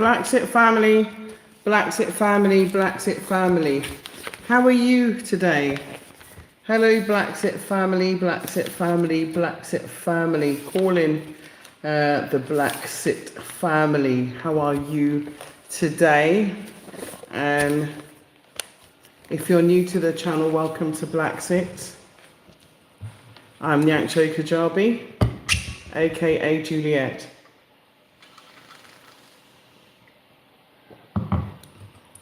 BlaXit family, BlaXit family, BlaXit family. How are you today? Hello, BlaXit family, BlaXit family, BlaXit family. Calling the BlaXit family. How are you today? And if you're new to the channel, welcome to BlaXit. I'm Nyancho Kajabi, aka Juliet.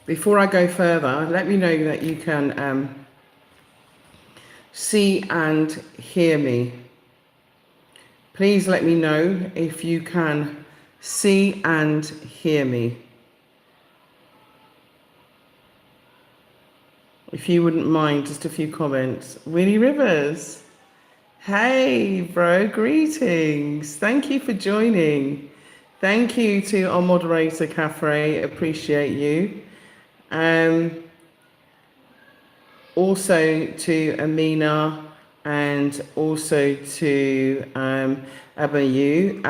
Before I go further, let me know that you can see and hear me. Please let me know if you can see and hear me. If you wouldn't mind, just a few comments. Winnie Rivers. Hey, bro, greetings. Thank you for joining. Thank you to our moderator, Caffrey. Appreciate you. Also to Amina and also to Abayu,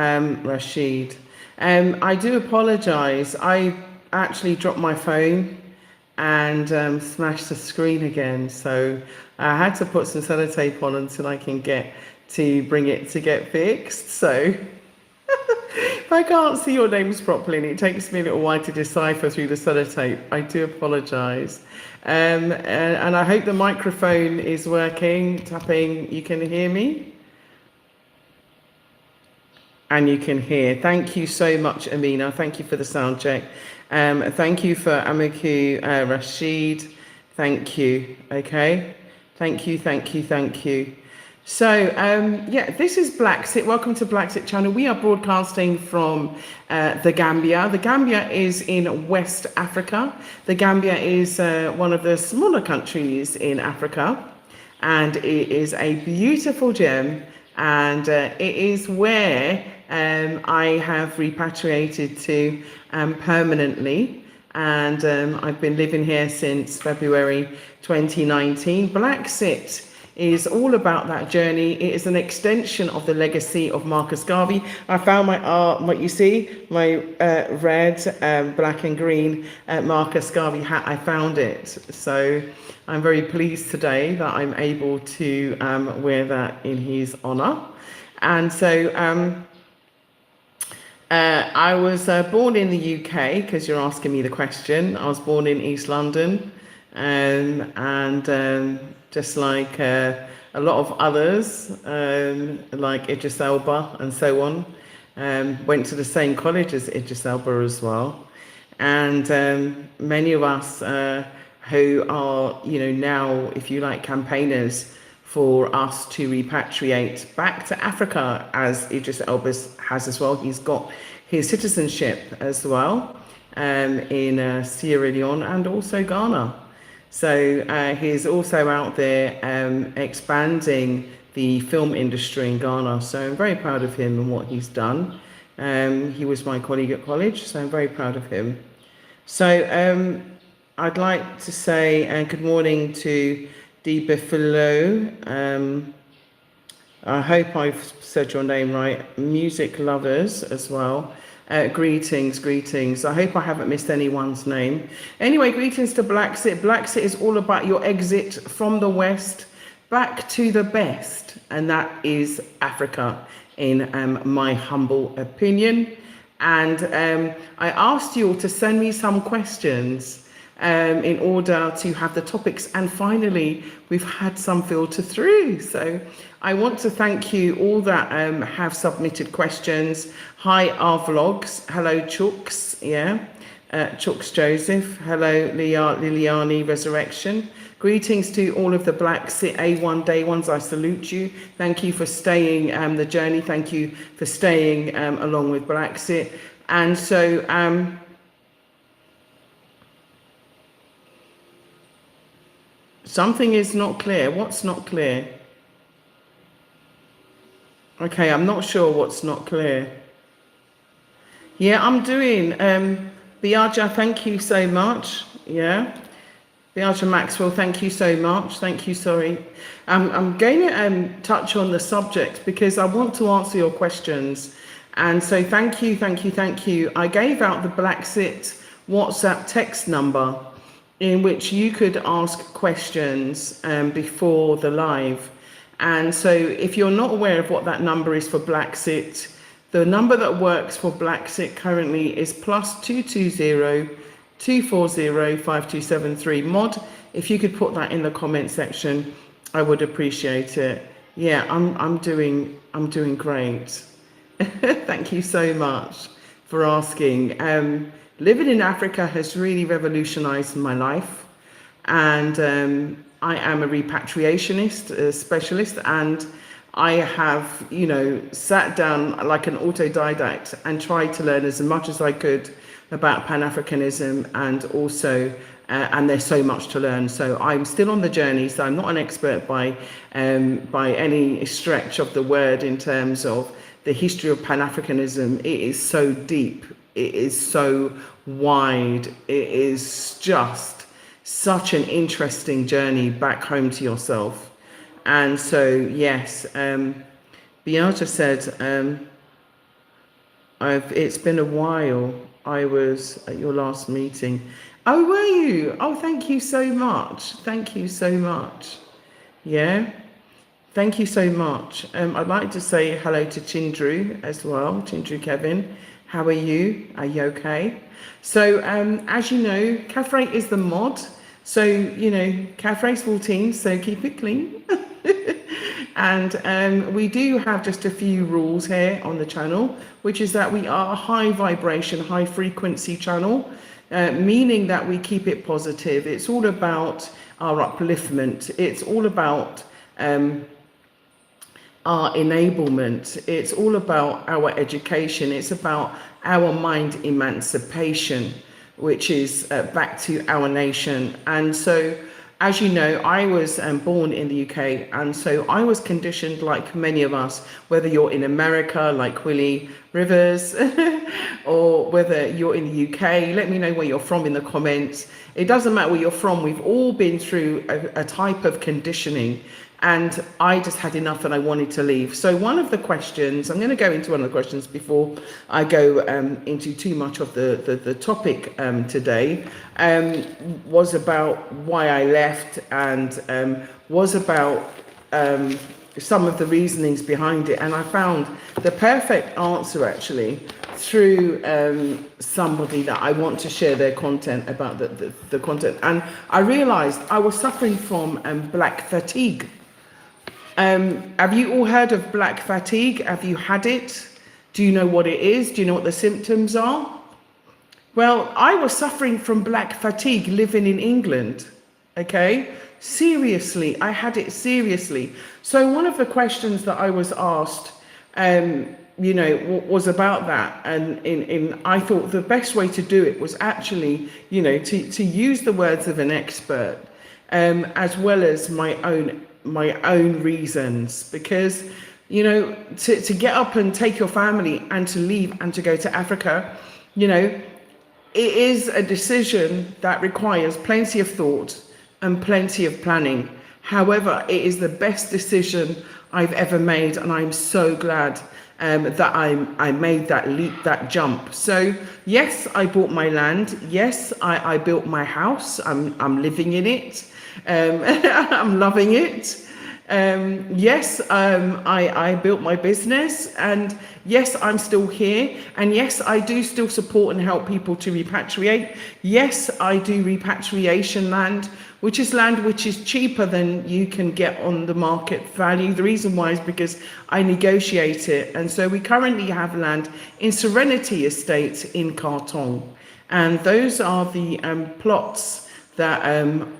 Rashid. I do apologize. I actually dropped my phone and smashed the screen again. So I had to put some sellotape on until I can get to bring it to get fixed. So if I can't see your names properly and it takes me a little while to decipher through the sellotape, I do apologize. And I hope the microphone is working, tapping. You can hear me? And you can hear. Thank you so much, Amina. Thank you for the sound check. Thank you for Amiku, Rashid. Thank you. Okay. Thank you, thank you, thank you. So, yeah, this is BlaXit. Welcome to BlaXit channel. We are broadcasting from the Gambia. The Gambia is in West Africa. The Gambia is one of the smaller countries in Africa, and it is a beautiful gem, and it is where I have repatriated to permanently, and I've been living here since February 2019. BlaXit is all about that journey. It is an extension of the legacy of Marcus Garvey. I found my art, what you see, my red, black and green Marcus Garvey hat. I found it. So I'm very pleased today that I'm able to wear that in his honor. And so I was born in the UK, because you're asking me the question. I was born in East London, and just like a lot of others, like Idris Elba and so on, went to the same college as Idris Elba as well. And many of us who are, now, if you like, campaigners for us to repatriate back to Africa, as Idris Elba has as well. He's got his citizenship as well in Sierra Leone and also Ghana. So he's also out there expanding the film industry in Ghana. So I'm very proud of him and what he's done. He was my colleague at college, so I'm very proud of him. So I'd like to say good morning to Deepa. I hope I've said your name right. Music lovers as well. Greetings, greetings. I hope I haven't missed anyone's name. Anyway, greetings to BlaXit. BlaXit is all about your exit from the West back to the best, and that is Africa, in my humble opinion. And I asked you all to send me some questions in order to have the topics, and finally we've had some filter through. So I want to thank you all that have submitted questions. Hi, our vlogs. Hello, Chooks. Yeah, Chooks Joseph. Hello, Liliani Resurrection. Greetings to all of the BlaXit A1 Day Ones. I salute you. Thank you for staying the journey. Thank you for staying along with BlaXit. And so something is not clear. What's not clear? Okay, I'm not sure what's not clear. Yeah, I'm doing. Biaja, thank you so much. Yeah. Biaja Maxwell, thank you so much. Thank you, sorry. I'm going to touch on the subject because I want to answer your questions. And so thank you, thank you, thank you. I gave out the BlaXit WhatsApp text number in which you could ask questions before the live. And so if you're not aware of what that number is for BlaXit, the number that works for BlaXit currently is +220 240 5273. Mod, if you could put that in the comment section, I would appreciate it. Yeah, I'm doing great. Thank you so much for asking. Living in Africa has really revolutionized my life, and I am a repatriationist, a specialist, and I have, sat down like an autodidact and tried to learn as much as I could about Pan-Africanism, and also, and there's so much to learn. So I'm still on the journey. So I'm not an expert by any stretch of the word in terms of the history of Pan-Africanism. It is so deep. It is so wide. It is just such an interesting journey back home to yourself. And so, yes, Beata said, it's been a while. I was at your last meeting. Oh, were you? Oh, thank you so much. Thank you so much. Yeah. Thank you so much. I'd like to say hello to Chindru as well. Chindru Kevin, how are you? Are you okay? So, as you know, Caffrey is the mod. So, Caffrey's 14, so keep it clean. And we do have just a few rules here on the channel, which is that we are a high vibration, high frequency channel, meaning that we keep it positive. It's all about our upliftment. It's all about our enablement. It's all about our education. It's about our mind emancipation, which is back to our nation. And so, as you know, I was born in the UK, and so I was conditioned like many of us, whether you're in America like Willie Rivers or whether you're in the UK. Let me know where you're from in the comments. It doesn't matter where you're from. We've all been through a type of conditioning, and I just had enough and I wanted to leave. So one of the questions, I'm going to go into one of the questions before I go into too much of the topic today, was about why I left, and was about some of the reasonings behind it. And I found the perfect answer actually through somebody that I want to share their content about the content. And I realized I was suffering from black fatigue. Have you all heard of black fatigue? Have you had it? Do you know what it is? Do you know what the symptoms are? Well, I was suffering from black fatigue living in England, okay? Seriously, I had it seriously. So one of the questions that I was asked, was about that. And I thought the best way to do it was actually, to use the words of an expert, as well as my own reasons, because to get up and take your family and to leave and to go to Africa, it is a decision that requires plenty of thought and plenty of planning. However, it is the best decision I've ever made, and I'm so glad that I made that leap, that jump. So yes, I bought my land. Yes, I built my house. I'm living in it. I'm loving it. Yes, I built my business, and yes, I'm still here, and yes, I do still support and help people to repatriate. Yes, I do repatriation land, which is cheaper than you can get on the market value. The reason why is because I negotiate it. And so we currently have land in Serenity Estate in Kartong, and those are the plots that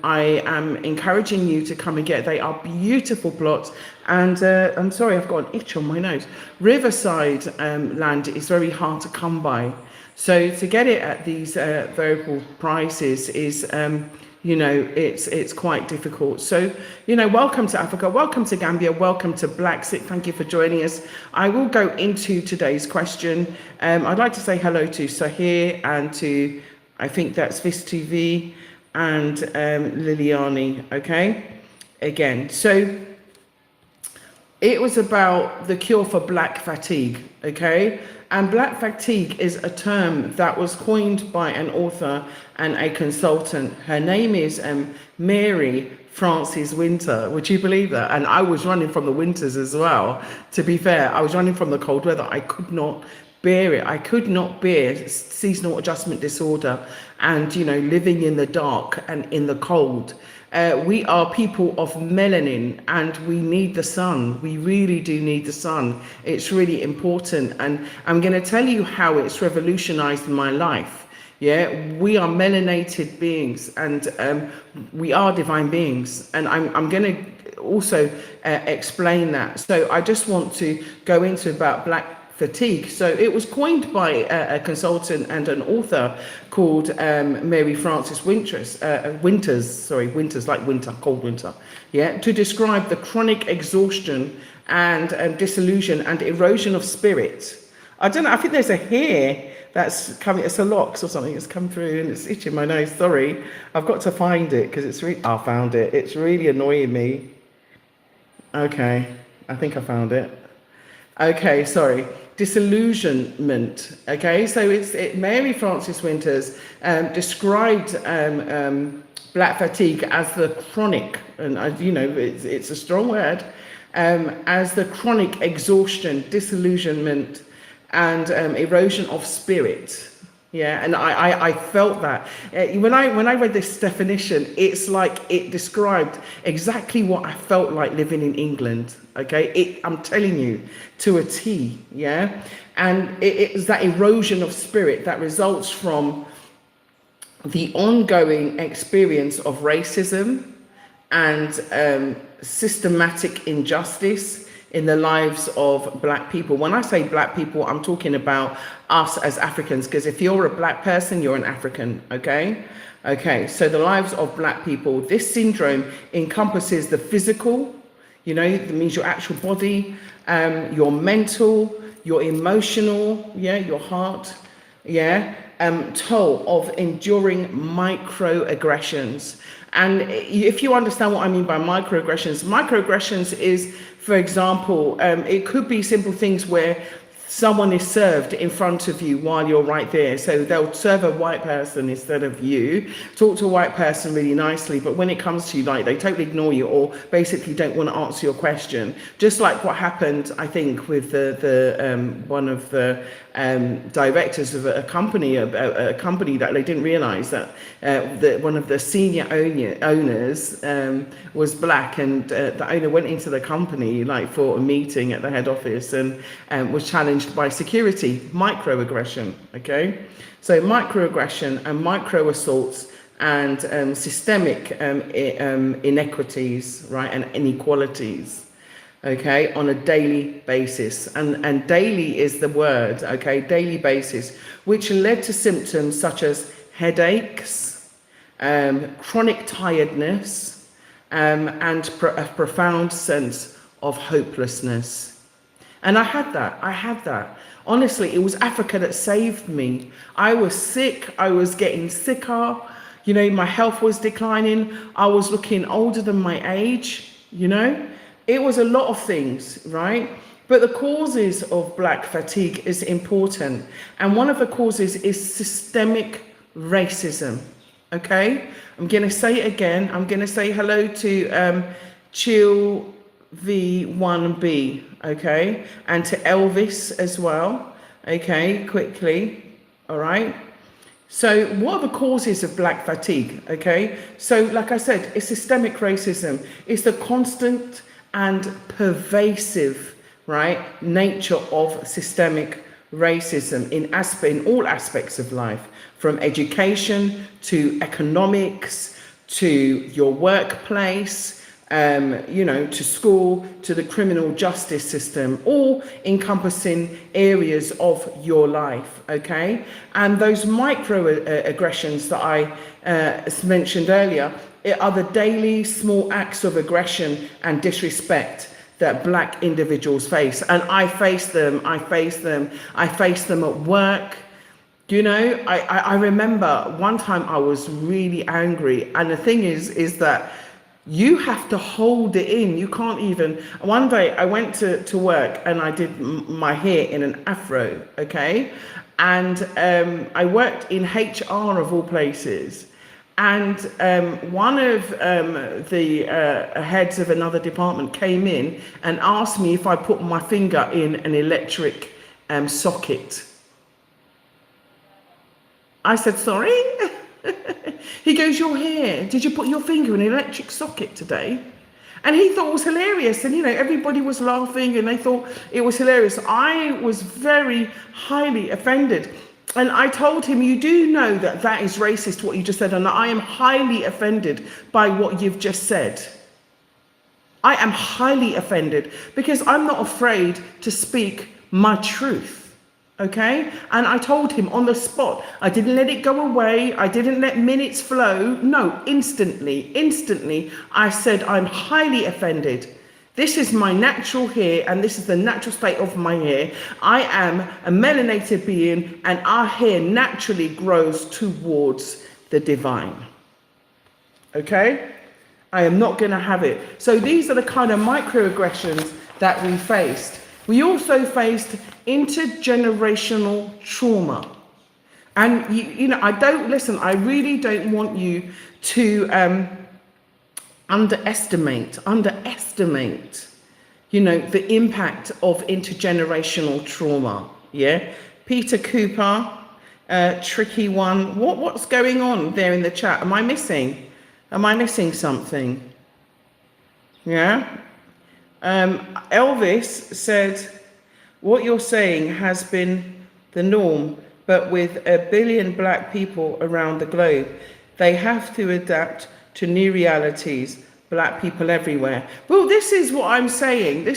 I am encouraging you to come and get. They are beautiful plots. And I'm sorry, I've got an itch on my nose. Riverside land is very hard to come by. So to get it at these variable prices is, it's quite difficult. So, welcome to Africa, welcome to Gambia, welcome to BlaXit. Thank you for joining us. I will go into today's question. I'd like to say hello to Sahir and to, I think that's Vis TV, and Liliani, okay? Again, so It was about the cure for black fatigue, okay? And black fatigue is a term that was coined by an author and a consultant. Her name is Mary Frances Winter. Would you believe that? And I was running from the winters as well. To be fair, I was running from the cold weather. I could not bear it. I could not bear seasonal adjustment disorder and, you know, living in the dark and in the cold. We are people of melanin and we need the sun. We really do need the sun. It's really important. And I'm going to tell you how it's revolutionized my life. Yeah, we are melanated beings and we are divine beings. And I'm going to also explain that. So I just want to go into about black fatigue. So it was coined by a consultant and an author called Mary Frances Winters, like winter, cold winter, yeah, to describe the chronic exhaustion and disillusion and erosion of spirit. I don't know, I think there's a hair that's coming, it's a locks or something, it's come through and it's itching my nose, sorry. I've got to find it because it's really, I found it. It's really annoying me. Okay, I think I found it. Okay, sorry. Disillusionment. Okay, so Mary Frances Winters described black fatigue as the chronic, and you know it's a strong word, as the chronic exhaustion, disillusionment, and erosion of spirit. Yeah, and I felt that when I read this definition, it's like it described exactly what I felt like living in England. Okay, I'm telling you, to a T. Yeah, and it is that erosion of spirit that results from the ongoing experience of racism and systematic injustice in the lives of black people. When I say black people, I'm talking about us as Africans, because if you're a black person, you're an African, okay? Okay, so the lives of black people, this syndrome encompasses the physical, you know, that means your actual body, your mental, your emotional, yeah, your heart, yeah, toll of enduring microaggressions. And if you understand what I mean by microaggressions is, for example, it could be simple things where someone is served in front of you while you're right there. So they'll serve a white person instead of you, talk to a white person really nicely, but when it comes to you, like, they totally ignore you or basically don't want to answer your question. Just like what happened, I think, with one of the directors of a company that they didn't realize that one of the senior owners was black, and the owner went into the company like for a meeting at the head office and was challenged by security. Microaggression. Okay, so microaggression and micro assaults and systemic inequities, right, and inequalities, okay, on a daily basis. And daily is the word, okay, daily basis, which led to symptoms such as headaches, chronic tiredness, and a profound sense of hopelessness. And I had that. Honestly, it was Africa that saved me. I was sick, I was getting sicker, you know, my health was declining, I was looking older than my age, you know. It was a lot of things, right? But the causes of black fatigue is important. And one of the causes is systemic racism, okay? I'm going to say it again. I'm going to say hello to Chill V1B, okay? And to Elvis as well, okay, quickly, all right? So what are the causes of black fatigue, okay? So like I said, it's systemic racism. It's the constant and pervasive, right, nature of systemic racism in all aspects of life, from education to economics to your workplace, you know, to school, to the criminal justice system, all encompassing areas of your life, okay? And those microaggressions that I mentioned earlier are the daily small acts of aggression and disrespect that black individuals face. And I face them at work. You know, I remember one time I was really angry. And the thing is that You have to hold it in. You can't even. One day I went to work and I did my hair in an afro, okay? And I worked in HR of all places. And one of the heads of another department came in and asked me if I put my finger in an electric socket. I said, sorry? He goes, your hair, did you put your finger in an electric socket today? And he thought it was hilarious. And, you know, everybody was laughing and they thought it was hilarious. I was very highly offended. And I told him, you do know that that is racist, what you just said. And I am highly offended by what you've just said. I am highly offended because I'm not afraid to speak my truth. Okay, and I told him on the spot. I didn't let it go away. I didn't let minutes flow. No, instantly, I said, I'm highly offended. This is my natural hair and this is the natural state of my hair. I am a melanated being and our hair naturally grows towards the divine. Okay, I am not going to have it. So these are the kind of microaggressions that we faced. We also faced intergenerational trauma. And, you know, I really don't want you to underestimate, you know, the impact of intergenerational trauma. Yeah. Peter Cooper, tricky one. What's going on there in the chat? Am I missing something? Yeah. Elvis said, what you're saying has been the norm, but with 1 billion black people around the globe, they have to adapt to new realities, black people everywhere. Well, this is what I'm saying.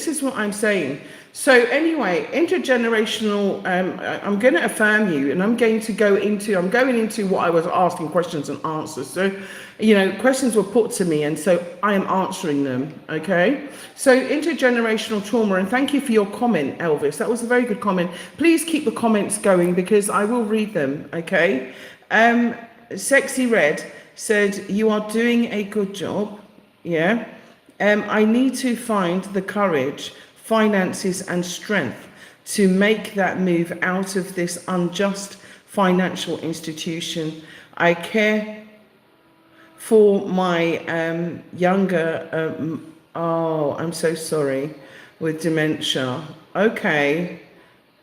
So anyway, intergenerational, I'm going to affirm you and I'm going into what I was asking questions and answers. So, you know, questions were put to me and so I am answering them, okay? So intergenerational trauma, and thank you for your comment, Elvis. That was a very good comment. Please keep the comments going because I will read them, okay? Sexy Red said, you are doing a good job, yeah? I need to find the courage, finances and strength to make that move out of this unjust financial institution. I care for my younger, I'm so sorry, with dementia. Okay,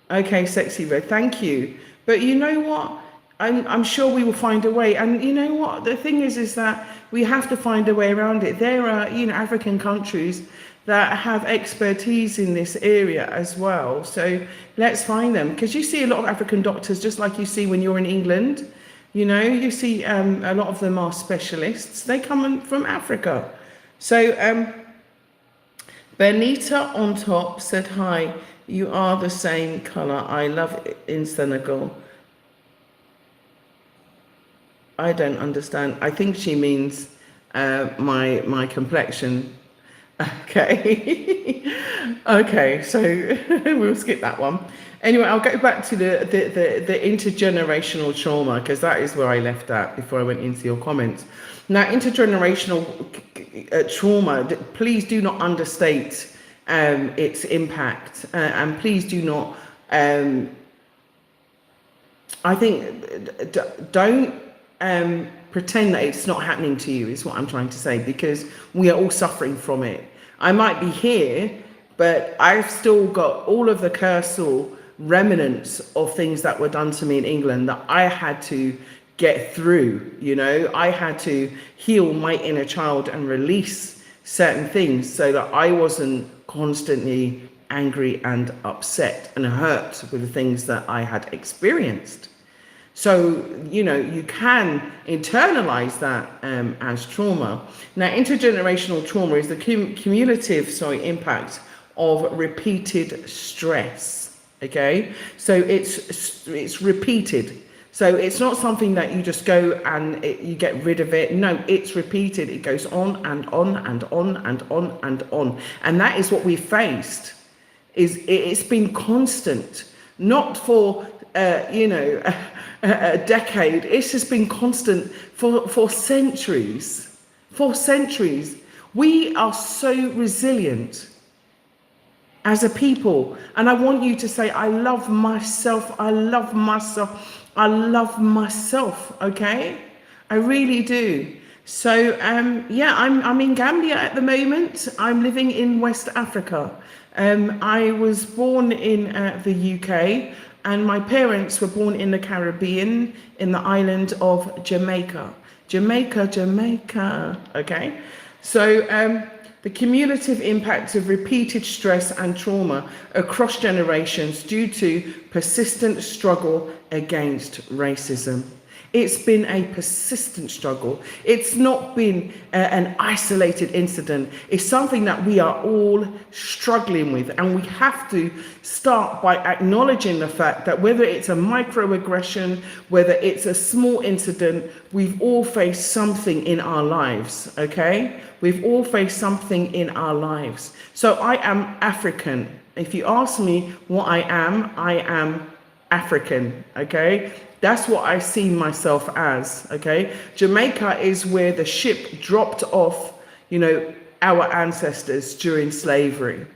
Sexy Red, thank you. But you know what? I'm sure we will find a way. And you know what? The thing is that we have to find a way around it. There are, you know, African countries that have expertise in this area as well. So let's find them. Because you see a lot of African doctors, just like you see when you're in England. You know, you see a lot of them are specialists. They come from Africa. So Benita on top said, hi, you are the same color. I love it in Senegal. I don't understand. I think she means my complexion. Okay. Okay, so we'll skip that one. Anyway, I'll go back to the intergenerational trauma because that is where I left at before I went into your comments. Now, intergenerational trauma, please do not understate its impact, and please do not. I think don't pretend that it's not happening to you. Is what I'm trying to say, because we are all suffering from it. I might be here, but I've still got all of the cursal remnants of things that were done to me in England that I had to get through. You know, I had to heal my inner child and release certain things so that I wasn't constantly angry and upset and hurt with the things that I had experienced. So, you know, you can internalize that as trauma. Now, intergenerational trauma is the cumulative, impact of repeated stress. Okay, so it's repeated. So it's not something that you just go and you get rid of it. No, it's repeated. It goes on and on and on and on and on. And that is what we faced. It's been constant, not for a decade. It's just been constant for centuries. For centuries. We are so resilient as a people. And I want you to say, I love myself, I love myself, I love myself, okay? I really do. So yeah, I'm in Gambia at the moment. I'm living in West Africa. I was born in the UK, and my parents were born in the Caribbean, in the island of Jamaica. Jamaica, okay? So the cumulative impact of repeated stress and trauma across generations due to persistent struggle against racism. It's been a persistent struggle. It's not been an isolated incident. It's something that we are all struggling with. And we have to start by acknowledging the fact that whether it's a microaggression, whether it's a small incident, we've all faced something in our lives, okay? We've all faced something in our lives. So I am African. If you ask me what I am African, okay? That's what I see myself as, okay? Jamaica is where the ship dropped off, you know, our ancestors during slavery,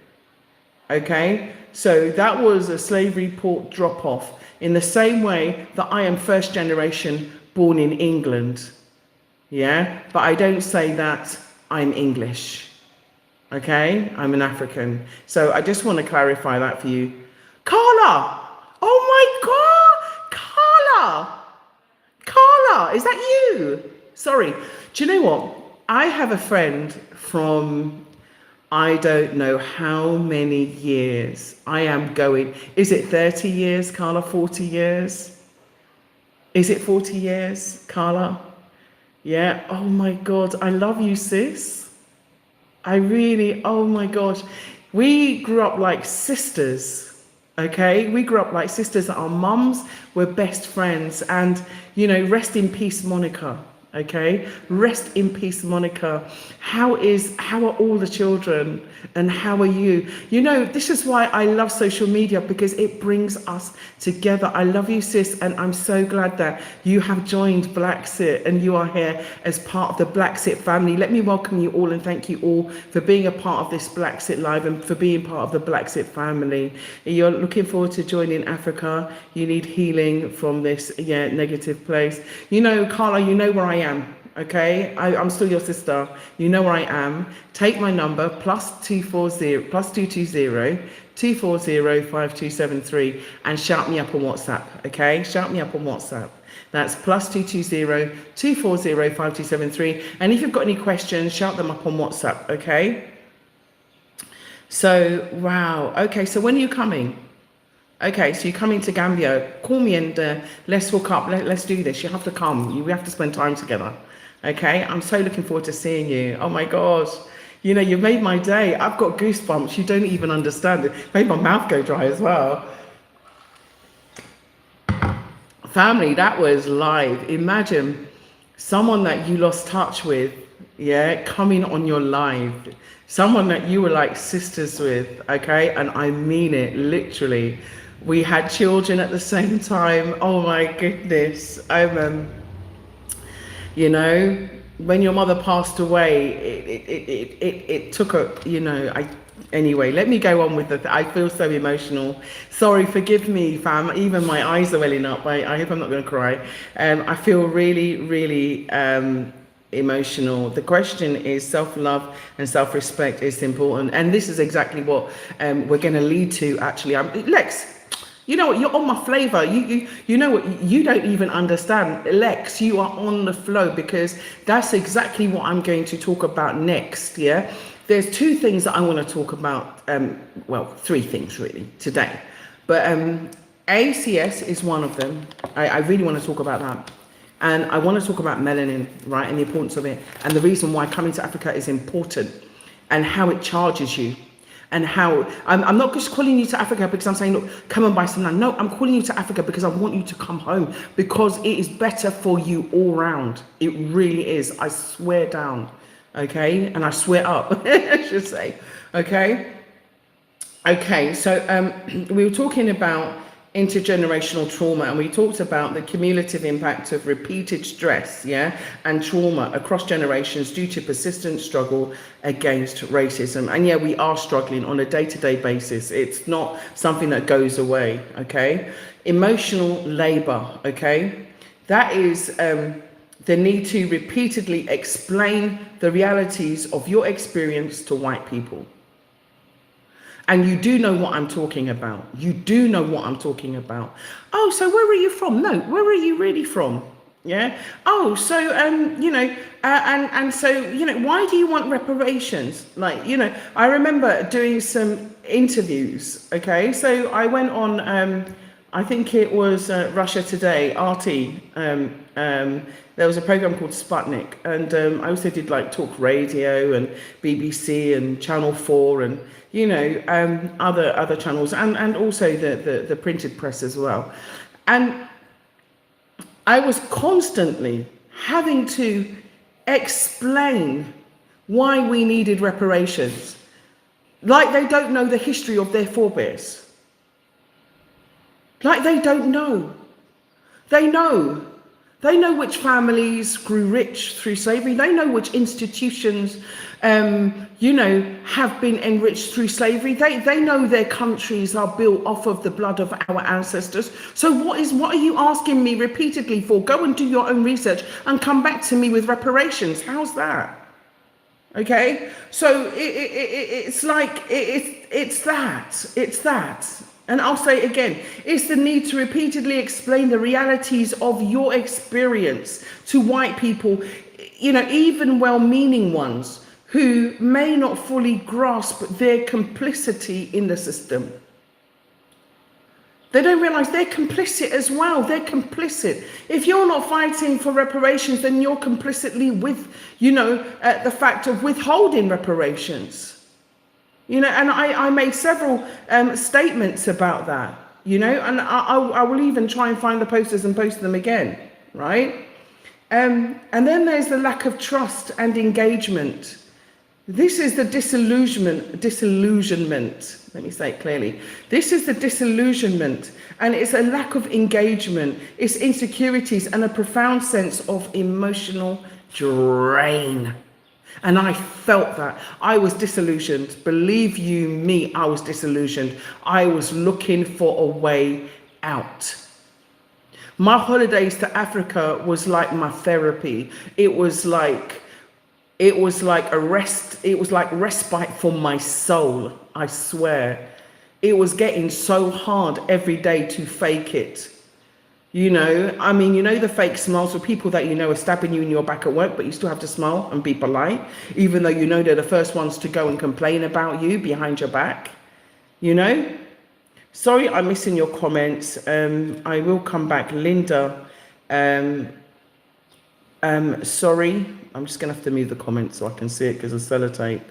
okay? So that was a slavery port drop off, in the same way that I am first generation born in England, yeah? But I don't say that I'm English, okay? I'm an African. So I just want to clarify that for you. Carla, oh my God! Carla, is that you? Sorry. Do you know what? I have a friend from, I don't know how many years. I am going, is it 30 years, Carla? 40 years? Is it 40 years, Carla? Yeah. Oh my God. I love you, sis. I really, oh my gosh. We grew up like sisters. Okay, we grew up like sisters. Our mums were best friends, and you know, rest in peace, Monica. Okay, rest in peace, Monica. How are all the children, and how are you? You know, this is why I love social media, because it brings us together. I love you, sis, and I'm so glad that you have joined BlaXit and you are here as part of the BlaXit family. Let me welcome you all and thank you all for being a part of this BlaXit live and for being part of the BlaXit family. You're looking forward to joining Africa. You need healing from this negative place. You know, Carla, you know where I am. Okay, I'm still your sister. You know where I am. Take my number +220 +240 and shout me up on WhatsApp. Okay, shout me up on WhatsApp. That's +220 240 And if you've got any questions, shout them up on WhatsApp. Okay. So wow. Okay. So when are you coming? Okay, so you're coming to Gambia. Call me and let's hook up. Let's do this. You have to come. We have to spend time together. Okay, I'm so looking forward to seeing you. Oh my gosh. You know, you've made my day. I've got goosebumps. You don't even understand it. Made my mouth go dry as well. Family, that was live. Imagine someone that you lost touch with, yeah, coming on your live. Someone that you were like sisters with, okay? And I mean it, literally. We had children at the same time. Oh my goodness. You know, when your mother passed away, it took a, you know, anyway, let me go on with I feel so emotional. Sorry, forgive me, fam. Even my eyes are welling up. I hope I'm not going to cry. I feel really, really emotional. The question is, self-love and self-respect is important. And this is exactly what we're going to lead to, actually. Lex, you know what, you're on my flavor. You know what, you don't even understand. Lex, you are on the flow, because that's exactly what I'm going to talk about next, yeah? There's two things that I want to talk about, well, three things really today. But ACS is one of them. I really want to talk about that. And I want to talk about melanin, right, and the importance of it, and the reason why coming to Africa is important, and how it charges you. And how I'm not just calling you to Africa because I'm saying, look, come and buy some land. No, I'm calling you to Africa because I want you to come home, because it is better for you all round. It really is. I swear down, okay? And I swear up, I should say, okay? Okay, so we were talking about intergenerational trauma, and we talked about the cumulative impact of repeated stress, and trauma across generations due to persistent struggle against racism. And we are struggling on a day-to-day basis. It's not something that goes away. Okay, emotional labor. Okay, that is the need to repeatedly explain the realities of your experience to white people. And you do know what I'm talking about. You do know what I'm talking about. Oh, so where are you from? No, where are you really from? Yeah. Oh, so and so why do you want reparations? Like, I remember doing some interviews. Okay, so I went on. I think it was Russia Today, RT. There was a program called Sputnik, and I also did like talk radio and BBC and Channel 4 and other channels, and also the printed press as well. And I was constantly having to explain why we needed reparations, like they don't know the history of their forebears. Like they don't know. They know. They know which families grew rich through slavery. They know which institutions, have been enriched through slavery. They know their countries are built off of the blood of our ancestors. So what are you asking me repeatedly for? Go and do your own research and come back to me with reparations. How's that? Okay, so it's like it's that. And I'll say it again, it's the need to repeatedly explain the realities of your experience to white people, even well-meaning ones who may not fully grasp their complicity in the system. They don't realize they're complicit as well. They're complicit. If you're not fighting for reparations, then you're complicitly with, the fact of withholding reparations. And I made several statements about that, and I will even try and find the posters and post them again, right? And then there's the lack of trust and engagement. This is the disillusionment. Let me say it clearly. This is the disillusionment, and it's a lack of engagement. It's insecurities and a profound sense of emotional drain. And I felt that. I was disillusioned. Believe you me, I was disillusioned. I was looking for a way out. My holidays to Africa was like my therapy. It was like a rest. It was like respite for my soul. I swear. It was getting so hard every day to fake it. The fake smiles for people that are stabbing you in your back at work, but you still have to smile and be polite, even though they're the first ones to go and complain about you behind your back. Sorry, I'm missing your comments. I will come back. Linda, sorry, I'm just gonna have to move the comments so I can see it because of sellotape.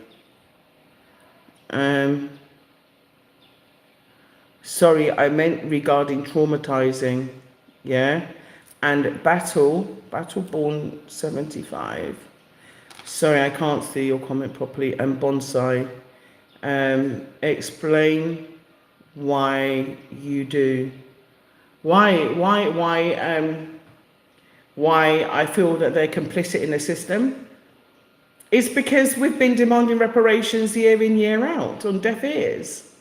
Sorry, I meant regarding traumatizing. Yeah, and Battleborn 75. Sorry, I can't see your comment properly. And Bonsai, explain why you do. Why I feel that they're complicit in the system. It's because we've been demanding reparations year in, year out on deaf ears,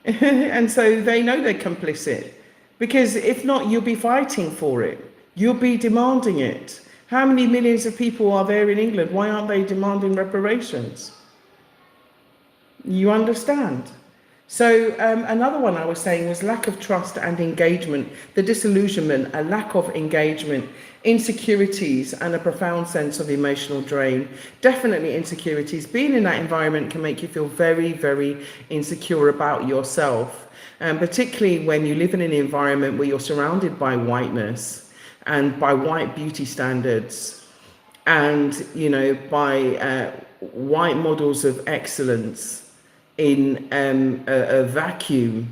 and so they know they're complicit. Because if not, you'll be fighting for it. You'll be demanding it. How many millions of people are there in England? Why aren't they demanding reparations? You understand? So another one I was saying was lack of trust and engagement, the disillusionment, a lack of engagement, insecurities, and a profound sense of emotional drain. Definitely insecurities. Being in that environment can make you feel very, very insecure about yourself. Particularly when you live in an environment where you're surrounded by whiteness and by white beauty standards and, by white models of excellence in a vacuum,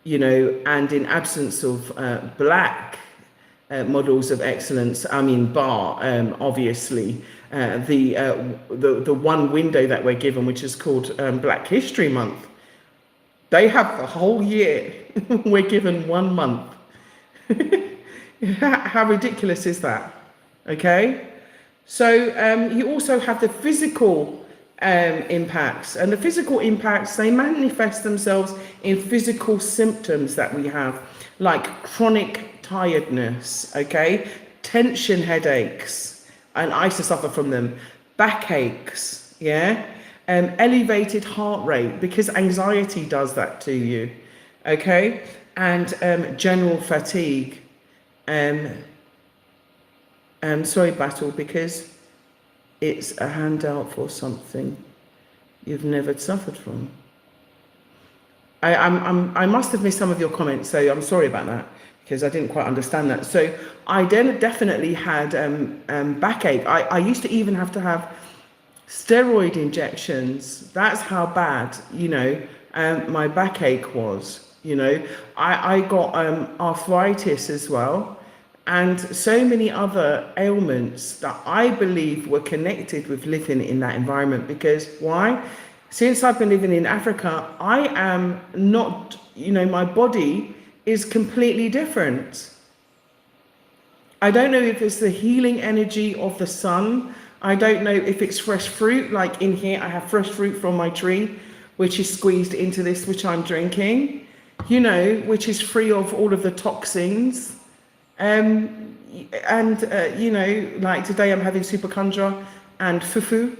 and in absence of black models of excellence. Bar, obviously, the one window that we're given, which is called Black History Month. They have the whole year We're given 1 month. How ridiculous is that? Okay. So you also have the physical impacts, and the physical impacts, they manifest themselves in physical symptoms that we have, like chronic tiredness, okay, tension headaches, and I used to suffer from them, backaches, yeah, elevated heart rate, because anxiety does that to you, okay, and general fatigue. Sorry, Battle, because it's a handout for something you've never suffered from. I must have missed some of your comments, so I'm sorry about that, because I didn't quite understand that. So I then definitely had backache. I used to even have to have steroid injections. That's how bad, my backache was. I got arthritis as well, and so many other ailments that I believe were connected with living in that environment. Because why? Since I've been living in Africa, I am not, my body is completely different. I don't know if it's the healing energy of the sun. I don't know if it's fresh fruit. Like in here, I have fresh fruit from my tree, which is squeezed into this, which I'm drinking, which is free of all of the toxins. Like today I'm having superkandra and fufu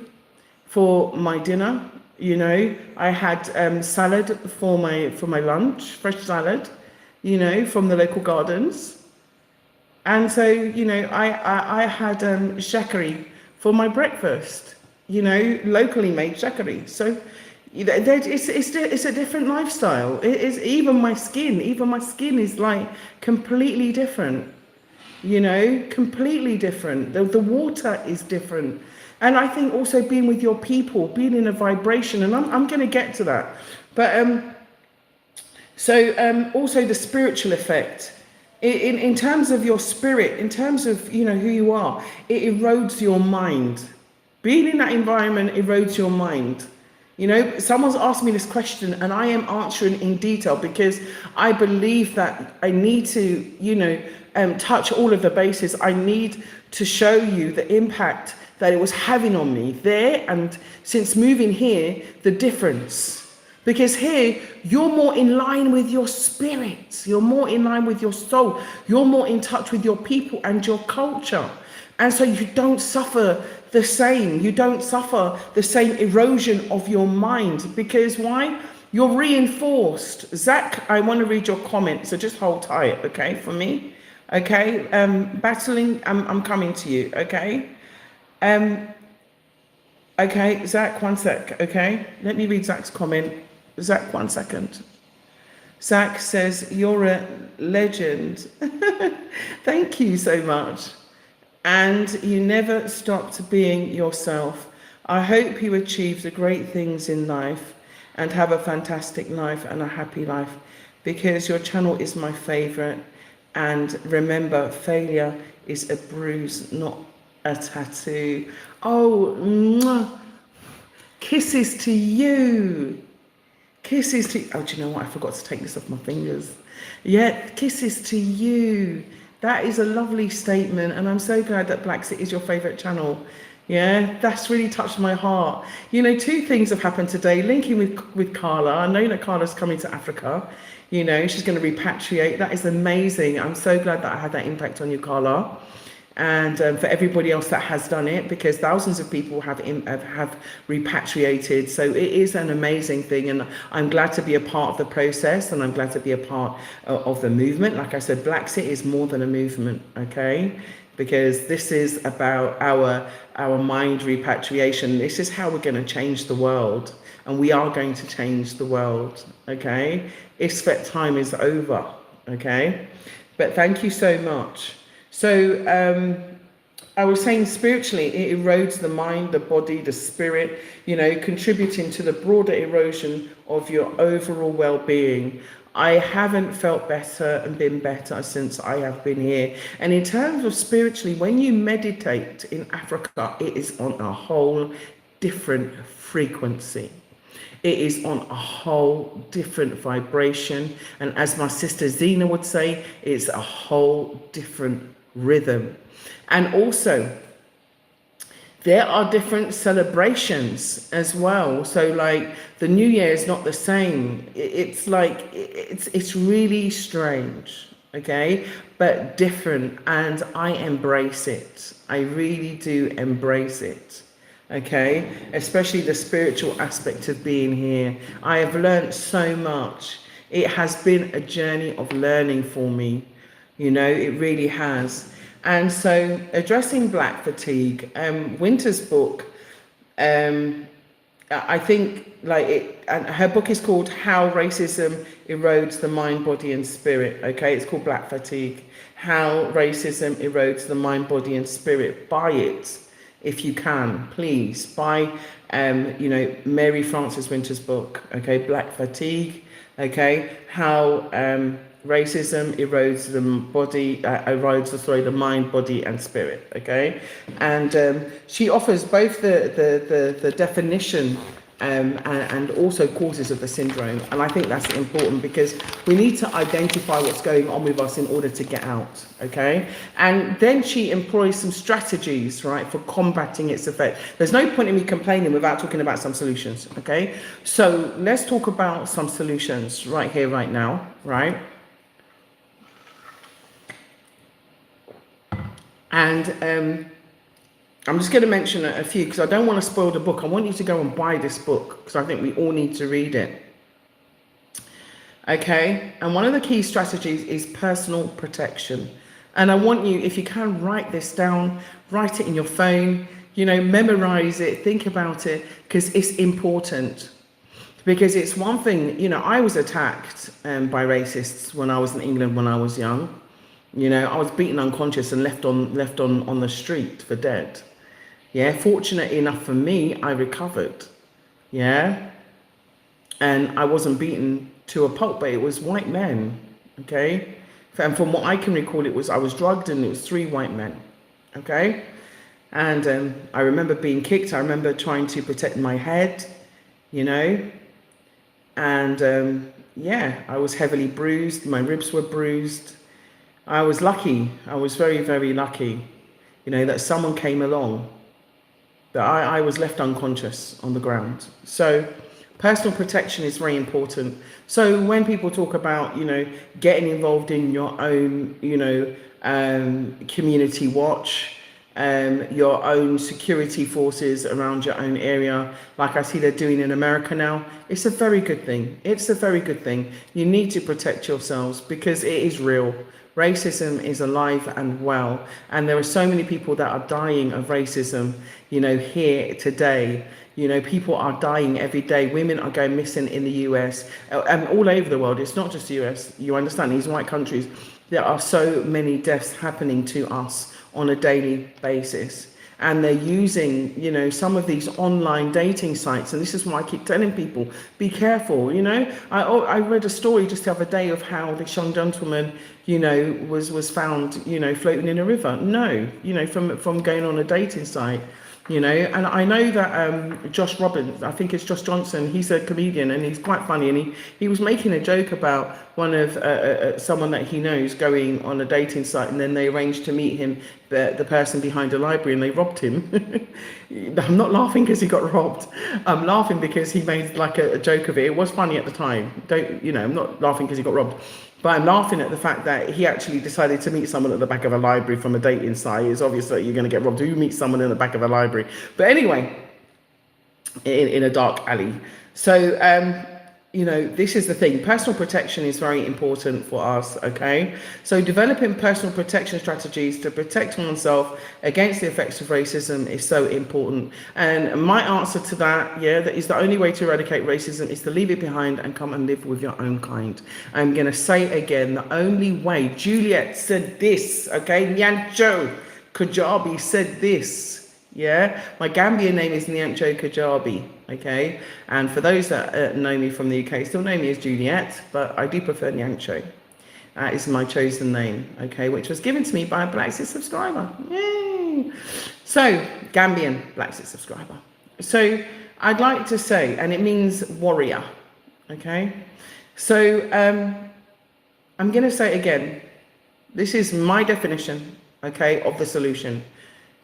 for my dinner. I had salad for my lunch, fresh salad, from the local gardens. And so, I had shakari for my breakfast, locally made shakari. So it's a different lifestyle. It is, even my skin is like completely different, completely different. The water is different. And I think also being with your people, being in a vibration, and I'm going to get to that. But also the spiritual effect. In terms of your spirit, in terms of, who you are, it erodes your mind. Being in that environment erodes your mind. Someone's asked me this question, and I am answering in detail, because I believe that I need to, touch all of the bases. I need to show you the impact that it was having on me there, and since moving here, the difference. Because here, you're more in line with your spirit, you're more in line with your soul, you're more in touch with your people and your culture. And so you don't suffer the same. You don't suffer the same erosion of your mind. Because why? You're reinforced. Zach, I want to read your comment, so just hold tight, okay, for me. Okay, battling, I'm coming to you, okay? Okay, Zach, 1 sec, okay? Let me read Zach's comment. Zach, 1 second. Zach says, you're a legend. Thank you so much. And you never stopped being yourself. I hope you achieve the great things in life and have a fantastic life and a happy life, because your channel is my favorite. And remember, failure is a bruise, not a tattoo. Oh, mwah. Kisses to you. Kisses to, oh, do you know what? I forgot to take this off my fingers. Yeah, kisses to you. That is a lovely statement, and I'm so glad that BlaXit is your favorite channel. Yeah, that's really touched my heart. 2 things have happened today. Linking with Carla. I know that Carla's coming to Africa. She's going to repatriate. That is amazing. I'm so glad that I had that impact on you, Carla. And for everybody else that has done it, because thousands of people have repatriated. So it is an amazing thing, and I'm glad to be a part of the process, and I'm glad to be a part of the movement. Like I said, BlaXit is more than a movement, okay? Because this is about our mind repatriation. This is how we're going to change the world, and we are going to change the world, okay? Isfet time is over, okay? But thank you so much. So I was saying, spiritually, it erodes the mind, the body, the spirit, contributing to the broader erosion of your overall well-being. I haven't felt better and been better since I have been here. And in terms of spiritually, when you meditate in Africa, it is on a whole different frequency. It is on a whole different vibration. And as my sister Zena would say, it's a whole different rhythm. And also, there are different celebrations as well. So like the New Year is not the same. It's like, it's really strange, okay? But different, and I embrace it. I really do embrace it, okay? Especially the spiritual aspect of being here. I have learned so much. It has been a journey of learning for me, you know, it really has. And so, addressing black fatigue, Winter's book, I think, like it, and her book is called How Racism Erodes the Mind, Body and Spirit. Okay, it's called Black Fatigue. How Racism Erodes the Mind, Body and Spirit. Buy it if you can, please. Buy, you know, Mary Frances Winter's book. Okay, Black Fatigue. Okay, how racism erodes the body, the mind, body, and spirit. Okay, and she offers both the definition and also causes of the syndrome, and I think that's important because we need to identify what's going on with us in order to get out. Okay, and then she employs some strategies, right, for combating its effect. There's no point in me complaining without talking about some solutions. Okay, so let's talk about some solutions right here, right now, right? And I'm just going to mention a few because I don't want to spoil the book. I want you to go and buy this book because I think we all need to read it. Okay, and one of the key strategies is personal protection. And I want you, if you can, write this down, write it in your phone, you know, memorize it, think about it, because it's important. Because it's one thing, you know, I was attacked by racists when I was in England when I was young. You know, I was beaten unconscious and left on the street for dead. Yeah, fortunate enough for me, I recovered. Yeah, and I wasn't beaten to a pulp, but it was white men. Okay, and from what I can recall, I was drugged and it was 3 white men. Okay, and I remember being kicked. I remember trying to protect my head. You know, and yeah, I was heavily bruised. My ribs were bruised. I was lucky. I was very, very lucky, you know, that someone came along, that I was left unconscious on the ground. So personal protection is very important. So when people talk about, you know, getting involved in your own, you know, community watch, your own security forces around your own area, like I see they're doing in America now, it's a very good thing. It's a very good thing. You need to protect yourselves because it is real. Racism is alive and well, and there are so many people that are dying of racism, you know, here today. You know, people are dying every day. Women are going missing in the US and all over the world. It's not just the US. You understand, these white countries, there are so many deaths happening to us on a daily basis. And they're using, you know, some of these online dating sites. And this is why I keep telling people, be careful. You know, I read a story just the other day of how this young gentleman, you know, was found, you know, floating in a river. No, you know, from going on a dating site. You know, and I know that Josh Robbins, I think it's Josh Johnson, he's a comedian and he's quite funny, and he was making a joke about one of someone that he knows going on a dating site, and then they arranged to meet him, the person behind a library, and they robbed him. I'm not laughing because he got robbed. I'm laughing because he made like a joke of it. It was funny at the time. I'm not laughing because he got robbed. But I'm laughing at the fact that he actually decided to meet someone at the back of a library from a dating site. It's obvious that you're going to get robbed. Who meets someone in the back of a library? But anyway, in a dark alley. So, you know, this is the thing. Personal protection is very important for us, okay? So developing personal protection strategies to protect oneself against the effects of racism is so important. And my answer to that, that is the only way to eradicate racism is to leave it behind and come and live with your own kind. I'm going to say again, the only way. Juliet said this, okay? Nyancho Kajabi said this. Yeah, my Gambian name is Nyancho Kajabi, okay? And for those that know me from the UK, still know me as Juliet, but I do prefer Nyancho. That is my chosen name, okay, which was given to me by a BlaXit subscriber. Yay! So, Gambian BlaXit subscriber. So, I'd like to say, and it means warrior, okay? So I'm going to say it again. This is my definition, okay, of the solution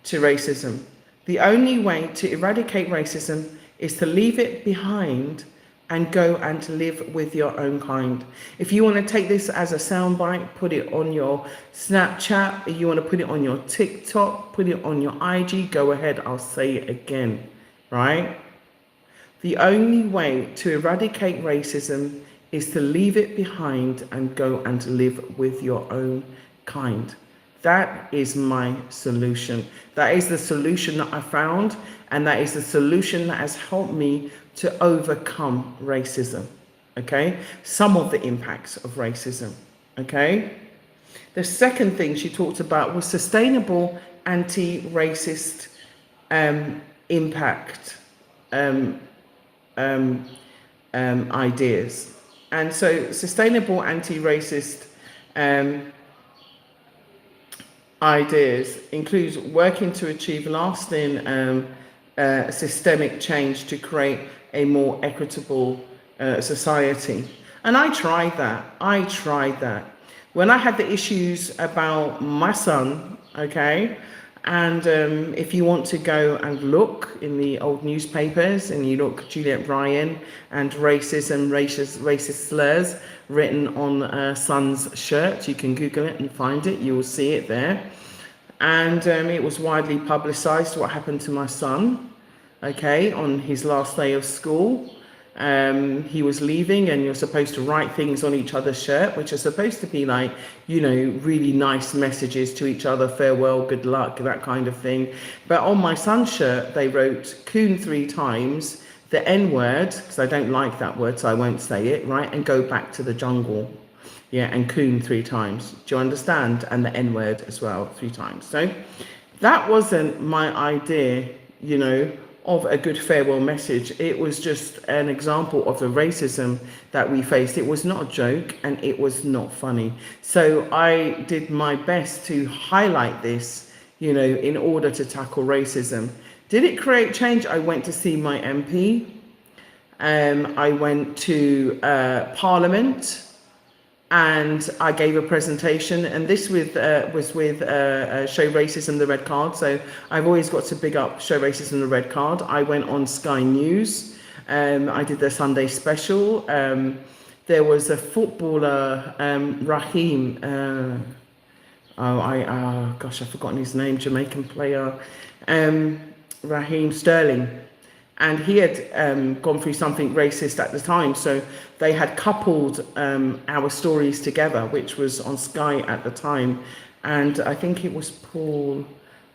to racism. The only way to eradicate racism is to leave it behind and go and live with your own kind. If you want to take this as a soundbite, put it on your Snapchat. If you want to put it on your TikTok, put it on your IG, go ahead. I'll say it again, right? The only way to eradicate racism is to leave it behind and go and live with your own kind. That is my solution. That is the solution that I found, and that is the solution that has helped me to overcome racism, okay? Some of the impacts of racism, okay? The second thing she talked about was sustainable anti-racist impact ideas. And so sustainable anti-racist ideas includes working to achieve lasting systemic change to create a more equitable society. And I tried that. When I had the issues about my son, okay, and if you want to go and look in the old newspapers and you look Juliet Ryan and racism, racist slurs written on son's shirt, you can Google it and find it, you will see it there. And it was widely publicized what happened to my son, okay, on his last day of school. He was leaving, and you're supposed to write things on each other's shirt, which are supposed to be like, you know, really nice messages to each other, farewell, good luck, that kind of thing. But on my son's shirt, they wrote coon 3 times, the N-word, because I don't like that word, so I won't say it, right, and go back to the jungle. Yeah, and coon 3 times. Do you understand? And the N-word as well, 3 times. So that wasn't my idea, you know, of a good farewell message. It was just an example of the racism that we faced. It was not a joke, and it was not funny. So I did my best to highlight this, you know, in order to tackle racism. Did it create change? I went to see my MP. I went to Parliament, and I gave a presentation, and this was with Show Racism the Red Card. So I've always got to big up Show Racism the Red Card. I went on Sky News. I did the Sunday special. There was a footballer, Raheem. Gosh, I've forgotten his name. Jamaican player, Raheem Sterling. And he had gone through something racist at the time. So they had coupled our stories together, which was on Sky at the time. And I think it was Paul,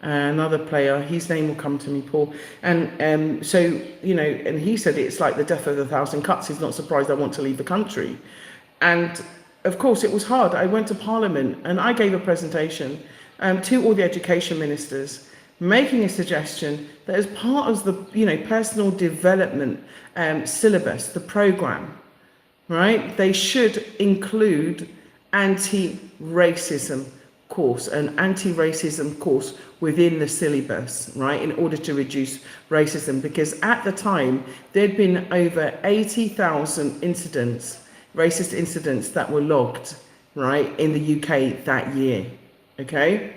another player, his name will come to me, Paul. And so, you know, and he said it's like the death of 1,000 cuts. He's not surprised I want to leave the country. And of course, it was hard. I went to Parliament and I gave a presentation to all the education ministers, making a suggestion that as part of the, you know, personal development syllabus, the program, right, they should include anti-racism course, an anti-racism course within the syllabus, right, in order to reduce racism. Because at the time, there'd been over 80,000 incidents, racist incidents that were logged, right, in the UK that year, okay?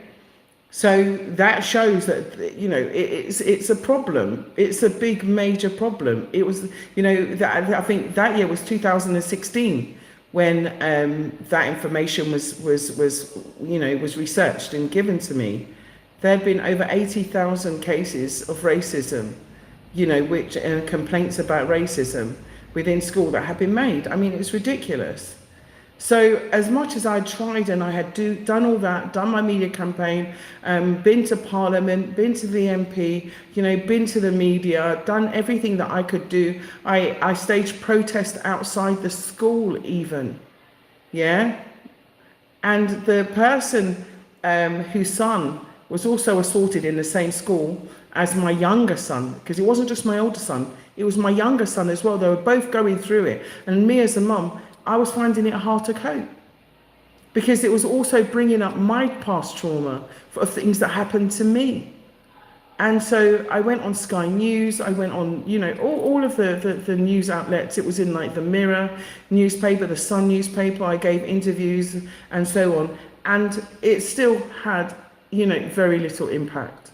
So that shows that, you know, it's a problem. It's a big, major problem. It was, you know, I think that year was 2016 when that information was researched and given to me. There had been over 80,000 cases of racism, you know, which complaints about racism within school that had been made. I mean, it's ridiculous. So as much as I tried and I had done all that, done my media campaign, been to Parliament, been to the MP, you know, been to the media, done everything that I could do. I staged protests outside the school even, yeah? And the person whose son was also assaulted in the same school as my younger son, because it wasn't just my older son, it was my younger son as well. They were both going through it. And me as a mum, I was finding it hard to cope because it was also bringing up my past trauma for things that happened to me. And so I went on Sky News, I went on, all of the news outlets. It was in like the Mirror newspaper, the Sun newspaper. I gave interviews and so on. And it still had, very little impact.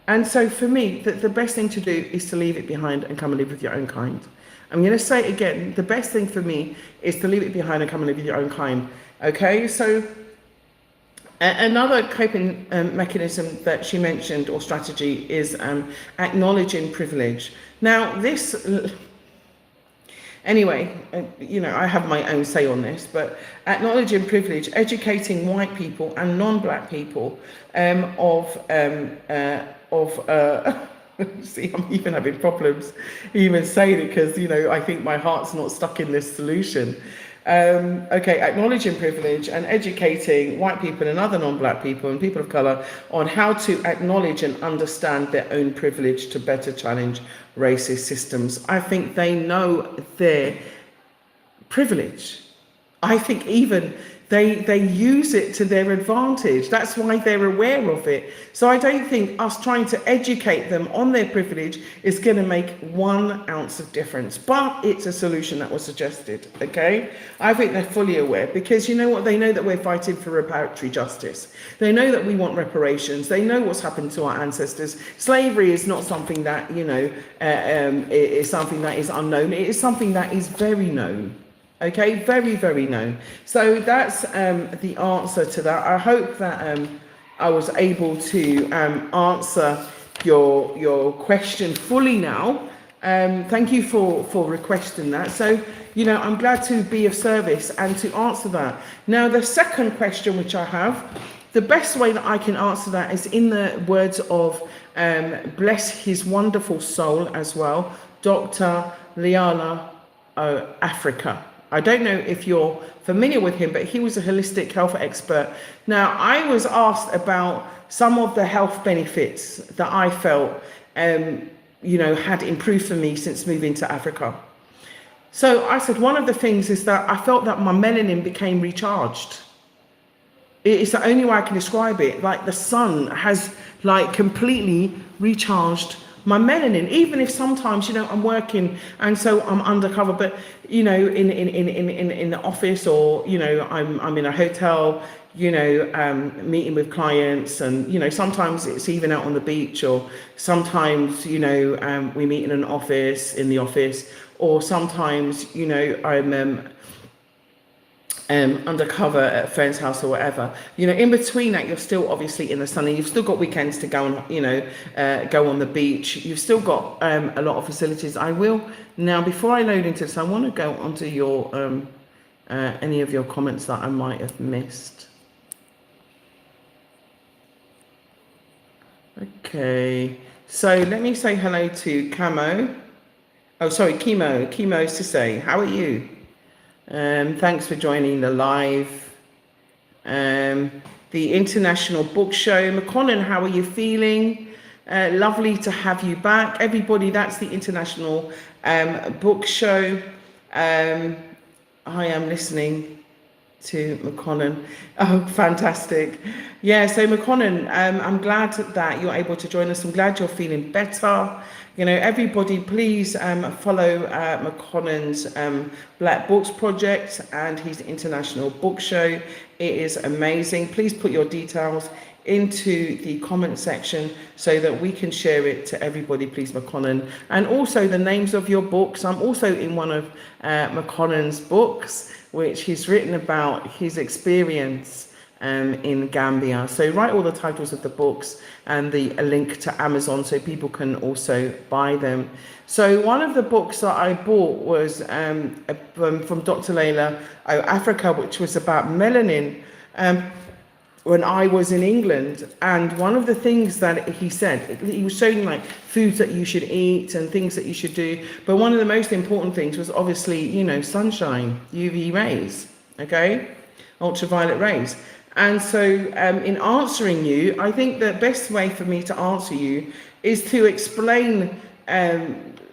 And so for me, the best thing to do is to leave it behind and come and live with your own kind. I'm going to say it again. The best thing for me is to leave it behind and come and live with your own kind. Okay, so another coping mechanism that she mentioned, or strategy, is acknowledging privilege. Now, this, anyway, I have my own say on this, but acknowledging privilege, educating white people and non-black people see, I'm even having problems even saying it because, I think my heart's not stuck in this solution. Okay, acknowledging privilege and educating white people and other non-black people and people of color on how to acknowledge and understand their own privilege to better challenge racist systems. I think they know their privilege. I think even they use it to their advantage. That's why they're aware of it. So I don't think us trying to educate them on their privilege is going to make 1 ounce of difference. But it's a solution that was suggested, okay? I think they're fully aware because you know what? They know that we're fighting for reparatory justice. They know that we want reparations. They know what's happened to our ancestors. Slavery is not something that, is something that is unknown. It is something that is very known. Okay, very, very known. So that's the answer to that. I hope that I was able to answer your question fully now. Thank you for requesting that. So, I'm glad to be of service and to answer that. Now, the second question which I have, the best way that I can answer that is in the words of, bless his wonderful soul as well, Dr. Liala Africa. I don't know if you're familiar with him, but he was a holistic health expert. Now, I was asked about some of the health benefits that I felt, had improved for me since moving to Africa. So I said, one of the things is that I felt that my melanin became recharged. It's the only way I can describe it. Like the sun has completely recharged my melanin, even if sometimes, I'm working and so I'm undercover, but, in the office or, I'm in a hotel, meeting with clients and, sometimes it's even out on the beach or sometimes, we meet in the office, or sometimes, I'm undercover at a friend's house or whatever. In between that, you're still obviously in the sun and you've still got weekends to go on, go on the beach. You've still got a lot of facilities. I will now, before I load into this, I want to go onto your any of your comments that I might have missed. Okay, so let me say hello to Chemo Sisse. How are you? Thanks for joining the live. The International Book Show. McConnell, how are you feeling? Lovely to have you back. Everybody, that's the International Book Show. I am listening to McConnell. Oh, fantastic. Yeah, so McConnell, I'm glad that you're able to join us. I'm glad you're feeling better. Everybody, please follow McConnell's Black Books Project and his International Book Show. It is amazing. Please put your details into the comment section so that we can share it to everybody, please, McConnell. And also the names of your books. I'm also in one of McConnell's books, which he's written about his experience in Gambia. So write all the titles of the books and a link to Amazon so people can also buy them. So one of the books that I bought was from Dr. Layla Africa, which was about melanin when I was in England. And one of the things that he said, he was showing foods that you should eat and things that you should do. But one of the most important things was obviously, sunshine, UV rays, okay? Ultraviolet rays. And so in answering you, I think the best way for me to answer you is to explain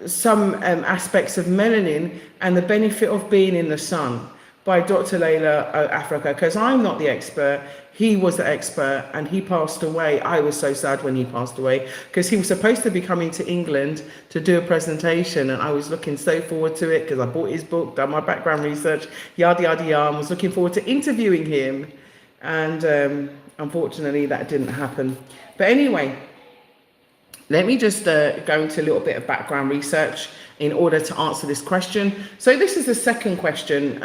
some aspects of melanin and the benefit of being in the sun. by Dr. Layla Africa, because I'm not the expert. He was the expert, and he passed away. I was so sad when he passed away, because he was supposed to be coming to England to do a presentation, and I was looking so forward to it because I bought his book, done my background research, yada yada yada, and was looking forward to interviewing him. And unfortunately, that didn't happen. But anyway, let me just go into a little bit of background research in order to answer this question. So this is the second question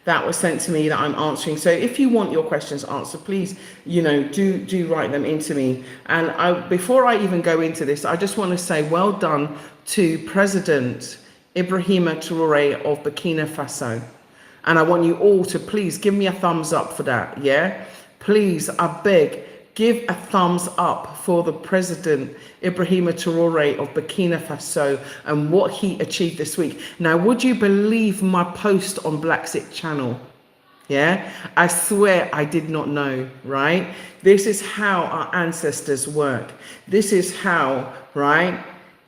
that was sent to me that I'm answering. So if you want your questions answered, please, do write them into me. And before I even go into this, I just want to say well done to President Ibrahima Traore of Burkina Faso. And I want you all to please give me a thumbs up for that, yeah? Please, I beg, give a thumbs up for the President Ibrahima Traore of Burkina Faso and what he achieved this week. Now, would you believe my post on BlaXit channel? Yeah, I swear I did not know, right? This is how our ancestors work. This is how, right,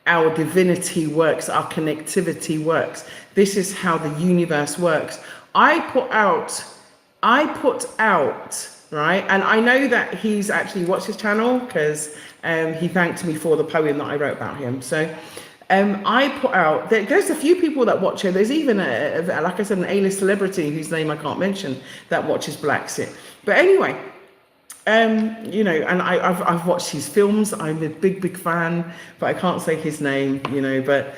our divinity works, our connectivity works. This is how the universe works. I put out, right? And I know that he's actually watched his channel because he thanked me for the poem that I wrote about him. So I put out, there's a few people that watch it. There's even, like I said, an A-list celebrity whose name I can't mention that watches BlaXit. But anyway, and I've watched his films. I'm a big fan, but I can't say his name, but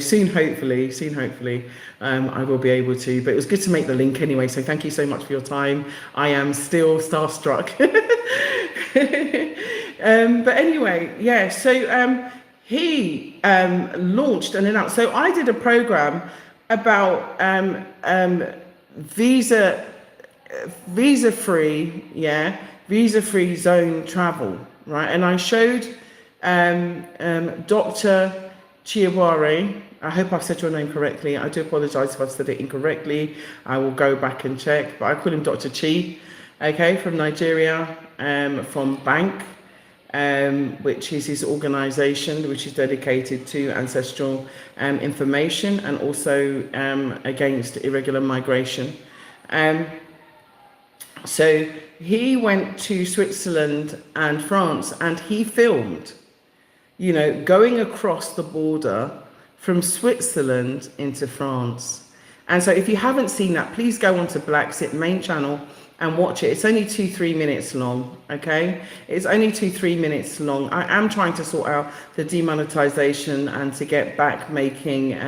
soon hopefully I will be able to. But it was good to make the link anyway, so thank you so much for your time. I am still starstruck. But anyway, yeah, so he launched and announced. So I did a program about visa-free zone travel, right? And I showed Dr. Chiaware. I hope I've said your name correctly. I do apologize if I've said it incorrectly. I will go back and check, but I call him Dr. Chi, okay, from Nigeria, from Bank, which is his organization, which is dedicated to ancestral information and also against irregular migration. So he went to Switzerland and France, and he filmed, going across the border from Switzerland into France. And so if you haven't seen that, please go onto BlaXit main channel and watch it. It's only 2-3 minutes long, okay? It's only 2-3 minutes long. I am trying to sort out the demonetization and to get back making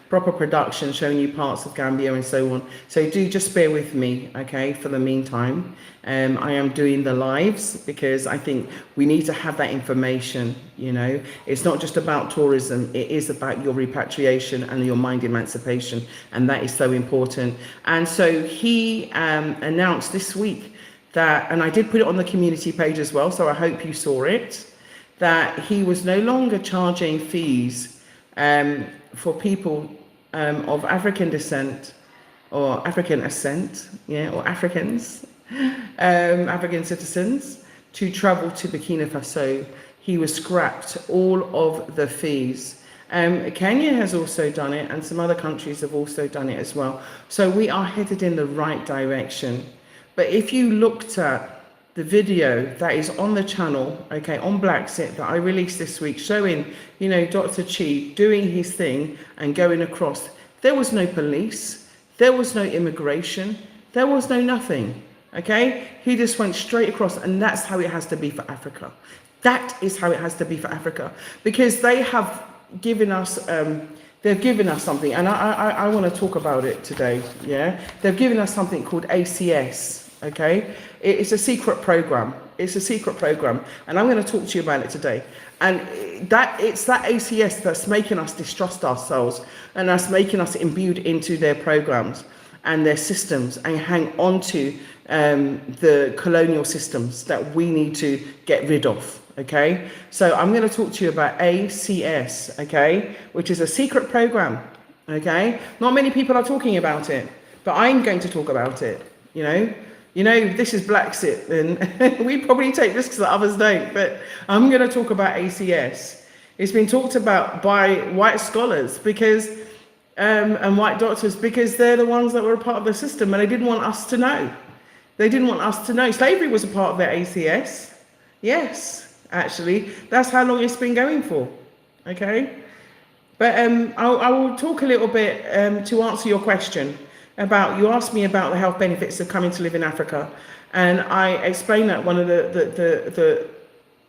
proper production, showing you parts of Gambia and so on. So do just bear with me, okay, for the meantime. I am doing the lives because I think we need to have that information, It's not just about tourism, it is about your repatriation and your mind emancipation, and that is so important. And so he announced this week that, and I did put it on the community page as well, so I hope you saw it, that he was no longer charging fees for people of African descent or African ascent, or Africans, African citizens to travel to Burkina Faso. He was scrapped all of the fees. Kenya has also done it, and some other countries have also done it as well. So we are headed in the right direction. But if you looked at the video that is on the channel, okay, on BlaXit that I released this week, showing, Dr. Chi doing his thing and going across, there was no police, there was no immigration, there was no nothing. Okay, he just went straight across, and that's how it has to be for Africa. That is how it has to be for Africa, because they have given us, they've given us something, and I want to talk about it today. Yeah, they've given us something called ACS. Okay, it's a secret program. It's a secret program, and I'm going to talk to you about it today. And it's that ACS that's making us distrust ourselves, and that's making us imbued into their programs and their systems and hang on to the colonial systems that we need to get rid of, okay? So I'm going to talk to you about ACS, okay, which is a secret program, okay? Not many people are talking about it, but I'm going to talk about it, this is BlaXit, and we probably take risks that others don't, but I'm going to talk about ACS. It's been talked about by white scholars because and white doctors, because they're the ones that were a part of the system, and they didn't want us to know. They didn't want us to know. Slavery was a part of their ACS. Yes, actually, that's how long it's been going for. Okay, but I will talk a little bit to answer your question about, you asked me about the health benefits of coming to live in Africa, and I explained that one of the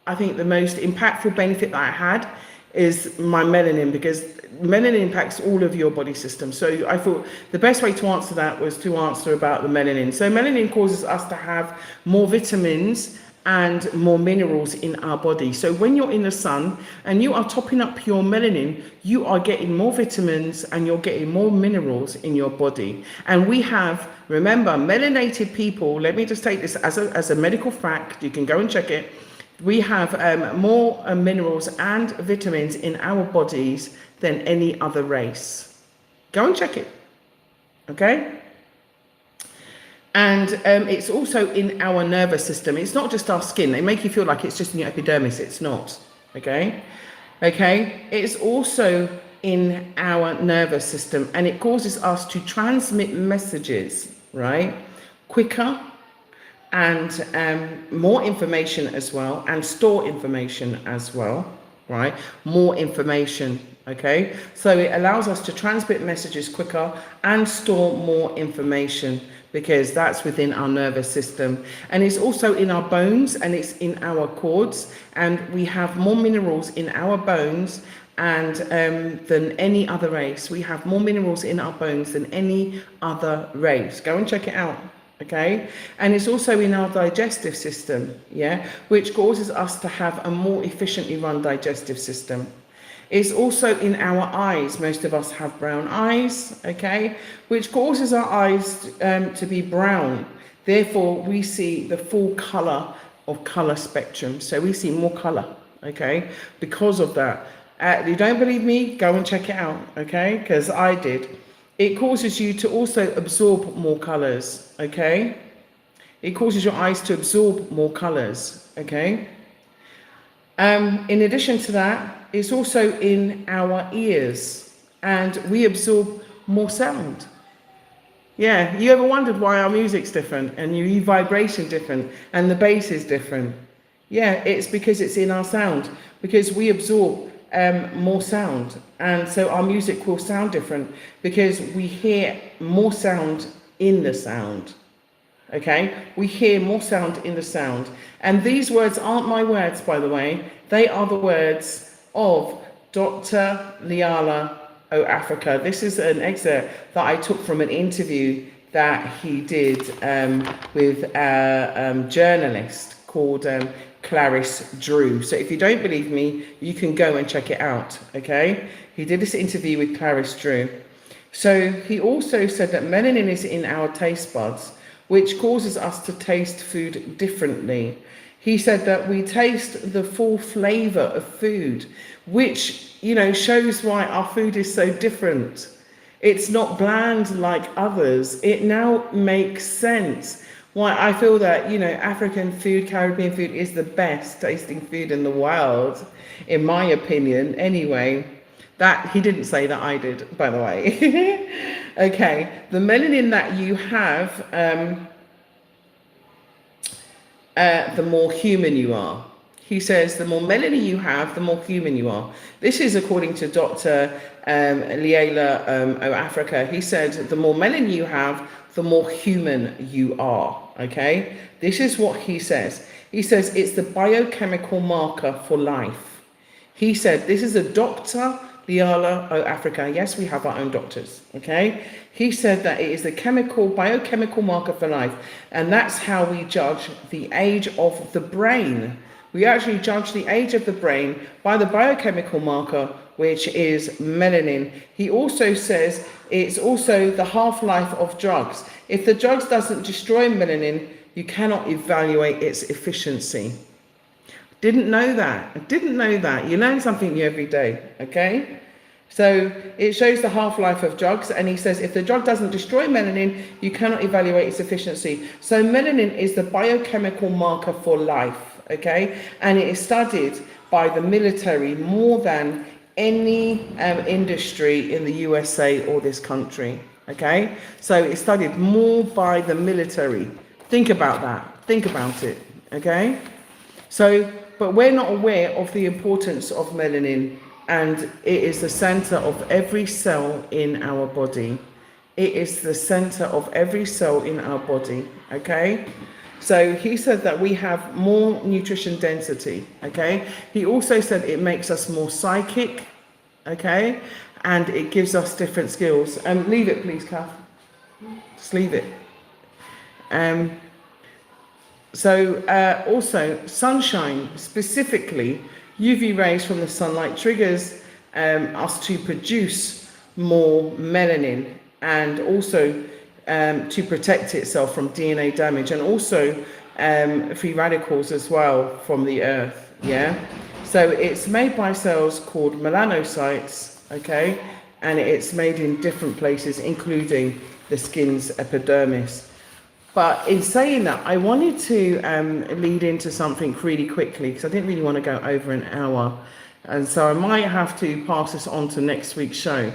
I think the most impactful benefit that I had is my melanin, because melanin impacts all of your body system. So I thought the best way to answer that was to answer about the melanin. So melanin causes us to have more vitamins and more minerals in our body. So when you're in the sun and you are topping up your melanin, you are getting more vitamins and you're getting more minerals in your body. And we have, remember, melanated people, let me just take this as a medical fact, you can go and check it. We have more minerals and vitamins in our bodies than any other race. Go and check it, okay? And it's also in our nervous system. It's not just our skin. They make you feel like it's just in your epidermis. It's not, okay? Okay, it's also in our nervous system, and it causes us to transmit messages, right, quicker, and more information as well, and store information as well, right? More information, okay? So it allows us to transmit messages quicker and store more information, because that's within our nervous system. And it's also in our bones, and it's in our cords, and we have more minerals in our bones and than any other race. We have more minerals in our bones than any other race. Go and check it out. Okay, and it's also in our digestive system, yeah, which causes us to have a more efficiently run digestive system. It's also in our eyes. Most of us have brown eyes, okay, which causes our eyes to be brown. Therefore, we see the full color of color spectrum. So we see more color, okay, because of that. You don't believe me? Go and check it out, okay, because I did. It causes you to also absorb more colors, okay? It causes your eyes to absorb more colors, okay? In addition to that, it's also in our ears, and we absorb more sound. Yeah, you ever wondered why our music's different and your vibration different and the bass is different? Yeah, it's because it's in our sound, because we absorb more sound, and so our music will sound different because we hear more sound in the sound. Okay, we hear more sound in the sound, and these words aren't my words, by the way. They are the words of Dr. Liala O Africa. This is an excerpt that I took from an interview that he did with a journalist called Clarice Drew. So if you don't believe me, you can go and check it out, okay? He did this interview with Clarice Drew. So he also said that melanin is in our taste buds, which causes us to taste food differently. He said that we taste the full flavor of food, which, you know, shows why our food is so different. It's not bland like others. It now makes sense why I feel that, you know, African food, Caribbean food is the best tasting food in the world, in my opinion, anyway. That, he didn't say that, I did, by the way. Okay, the melanin that you have, the more human you are. He says the more melanin you have, the more human you are. This is according to Dr. Liala O Africa. He said the more melanin you have, the more human you are, okay? This is what he says. He says it's the biochemical marker for life. He said, this is a Dr. Liala O Africa. Yes, we have our own doctors, okay? He said that it is the biochemical marker for life, and that's how we judge the age of the brain. We actually judge the age of the brain by the biochemical marker, which is melanin. He also says it's also the half-life of drugs. If the drugs doesn't destroy melanin, you cannot evaluate its efficiency. Didn't know that. I didn't know that. You learn something new every day, okay? So it shows the half-life of drugs, and he says if the drug doesn't destroy melanin, you cannot evaluate its efficiency. So melanin is the biochemical marker for life, okay? And it is studied by the military more than any industry in the USA or this country. Okay, so it's studied more by the military. Think about that. Think about it. Okay, so but we're not aware of the importance of melanin, and it is the center of every cell in our body. It is the center of every cell in our body. Okay, so he said that we have more nutrition density. Okay, he also said it makes us more psychic. Okay, and it gives us different skills. Leave it, please, Kath. Just leave it. Also, sunshine, specifically UV rays from the sunlight, triggers us to produce more melanin, and also to protect itself from DNA damage, and also free radicals as well from the earth. Yeah, so it's made by cells called melanocytes. Okay, and it's made in different places, including the skin's epidermis. But in saying that, I wanted to lead into something really quickly, because I didn't really want to go over an hour, and so I might have to pass this on to next week's show.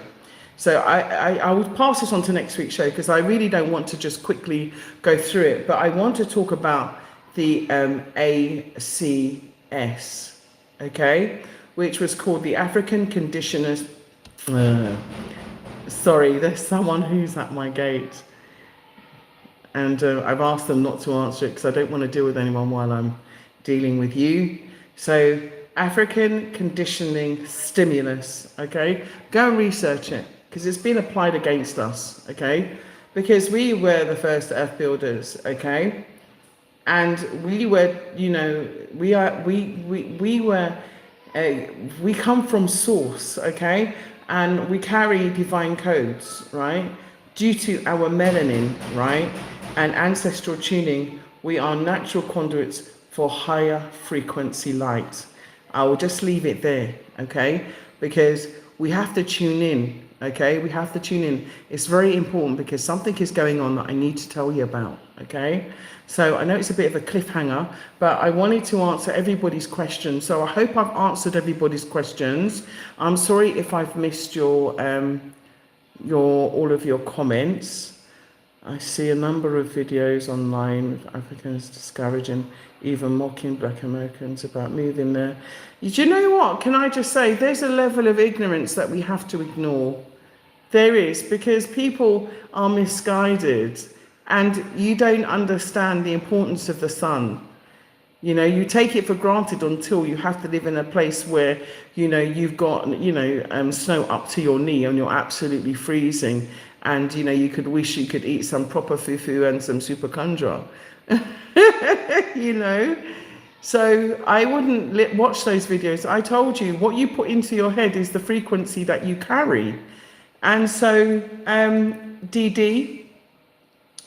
So I will pass this on to next week's show, because I really don't want to just quickly go through it, but I want to talk about the ACS, okay, which was called the African Conditioners. Sorry, there's someone who's at my gate, and I've asked them not to answer it because I don't want to deal with anyone while I'm dealing with you. So, African Conditioning Stimulus, okay? Go and research it, because it's been applied against us, okay? Because we were the first earth builders, okay? And we were, you know, we come from source, okay? And we carry divine codes, right? Due to our melanin, right? And ancestral tuning, we are natural conduits for higher frequency light. I will just leave it there, okay? Because we have to tune in, okay? We have to tune in. It's very important, because something is going on that I need to tell you about, okay? So I know it's a bit of a cliffhanger, but I wanted to answer everybody's questions. So I hope I've answered everybody's questions. I'm sorry if I've missed your all of your comments. I see a number of videos online of Africans discouraging, even mocking Black Americans about moving there. Do you know what? Can I just say, there's a level of ignorance that we have to ignore. There is, because people are misguided, and you don't understand the importance of the sun. You know, you take it for granted until you have to live in a place where, you know, you've got, you know, snow up to your knee and you're absolutely freezing. And, you know, you could wish you could eat some proper fufu and some superkandra, you know. So I wouldn't watch those videos. I told you, what you put into your head is the frequency that you carry. And so, DD,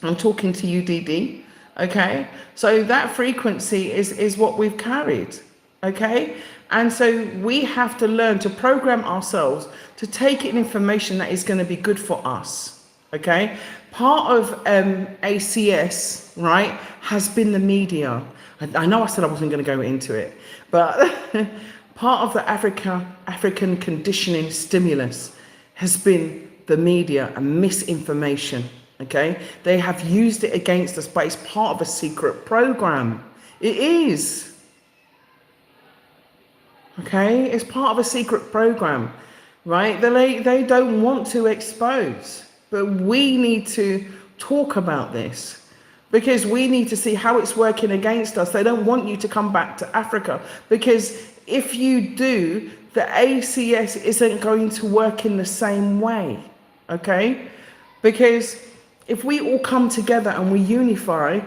I'm talking to you, DD. Okay, so that frequency is what we've carried. Okay, and so we have to learn to program ourselves to take in information that is going to be good for us. Okay, part of ACS, right, has been the media. I know I said I wasn't going to go into it, but part of the African conditioning stimulus has been the media and misinformation. Okay, they have used it against us, but it's part of a secret program. It is. Okay, it's part of a secret program, right? They don't want to expose, but we need to talk about this, because we need to see how it's working against us. They don't want you to come back to Africa, because if you do, the ACS isn't going to work in the same way. Okay, because if we all come together and we unify,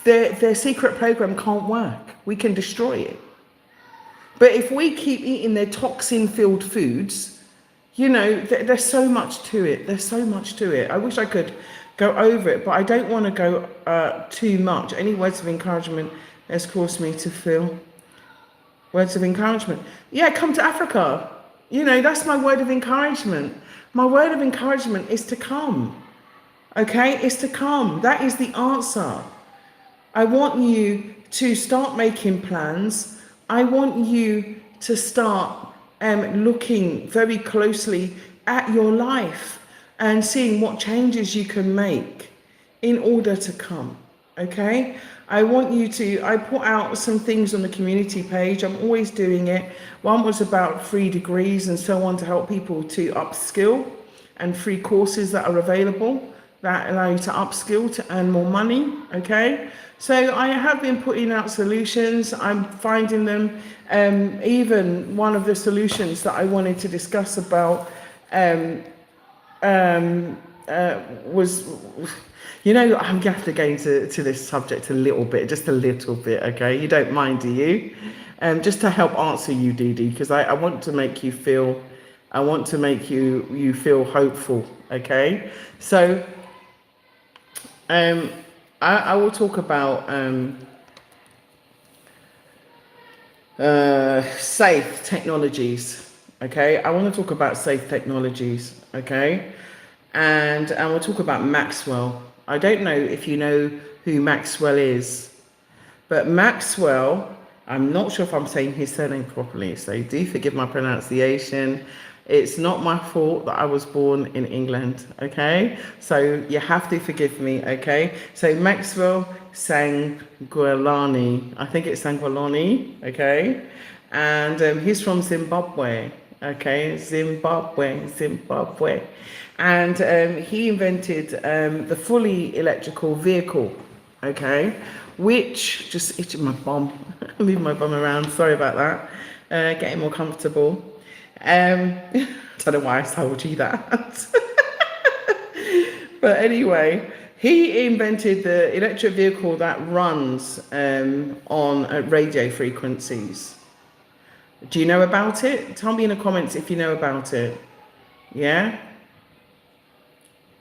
their secret program can't work. We can destroy it. But if we keep eating their toxin-filled foods, you know, there's so much to it. There's so much to it. I wish I could go over it, but I don't want to go too much. Any words of encouragement has caused me to feel? Words of encouragement. Yeah, come to Africa. You know, that's my word of encouragement. My word of encouragement is to come. Okay, it's to come. That is the answer. I want you to start making plans. I want you to start looking very closely at your life and seeing what changes you can make in order to come. Okay, I put out some things on the community page. I'm always doing it. One was about free degrees and so on to help people to upskill, and free courses that are available that allow you to upskill to earn more money. Okay, so I have been putting out solutions. I'm finding them. Even one of the solutions that I wanted to discuss about was, I'm going to have to go into this subject a little bit, just a little bit, okay? You don't mind, do you? Just to help answer you, Dee Dee, because I want to make you feel, you feel hopeful, okay? So, I will talk about safe technologies, okay? I want to talk about safe technologies, okay? And we'll talk about Maxwell. I don't know if you know who Maxwell is, but Maxwell, I'm not sure if I'm saying his surname properly, so do forgive my pronunciation. It's not my fault that I was born in England, okay? So you have to forgive me, okay? So Maxwell Sangolani, I think it's Sangolani, okay? And he's from Zimbabwe, okay? Zimbabwe. And he invented the fully electrical vehicle, okay? Which, just itching my bum, moving my bum around, sorry about that. Getting more comfortable. Don't know why I told you that. But anyway, he invented the electric vehicle that runs on radio frequencies. Do you know about it? Tell me in the comments if you know about it. Yeah?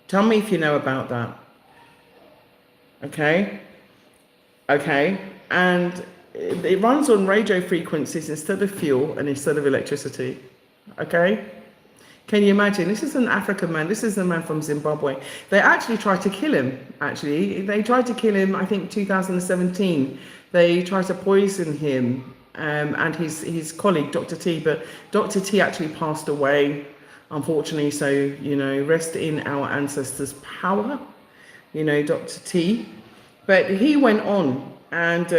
Tell me if you know about that. Okay? Okay. And it runs on radio frequencies instead of fuel and instead of electricity. Okay? Can you imagine? This is an African man. This is a man from Zimbabwe. They actually tried to kill him, actually. They tried to kill him, I think, 2017. They tried to poison him and his colleague, Dr. T. But Dr. T actually passed away, unfortunately. So, rest in our ancestors' power, Dr. T. But he went on. And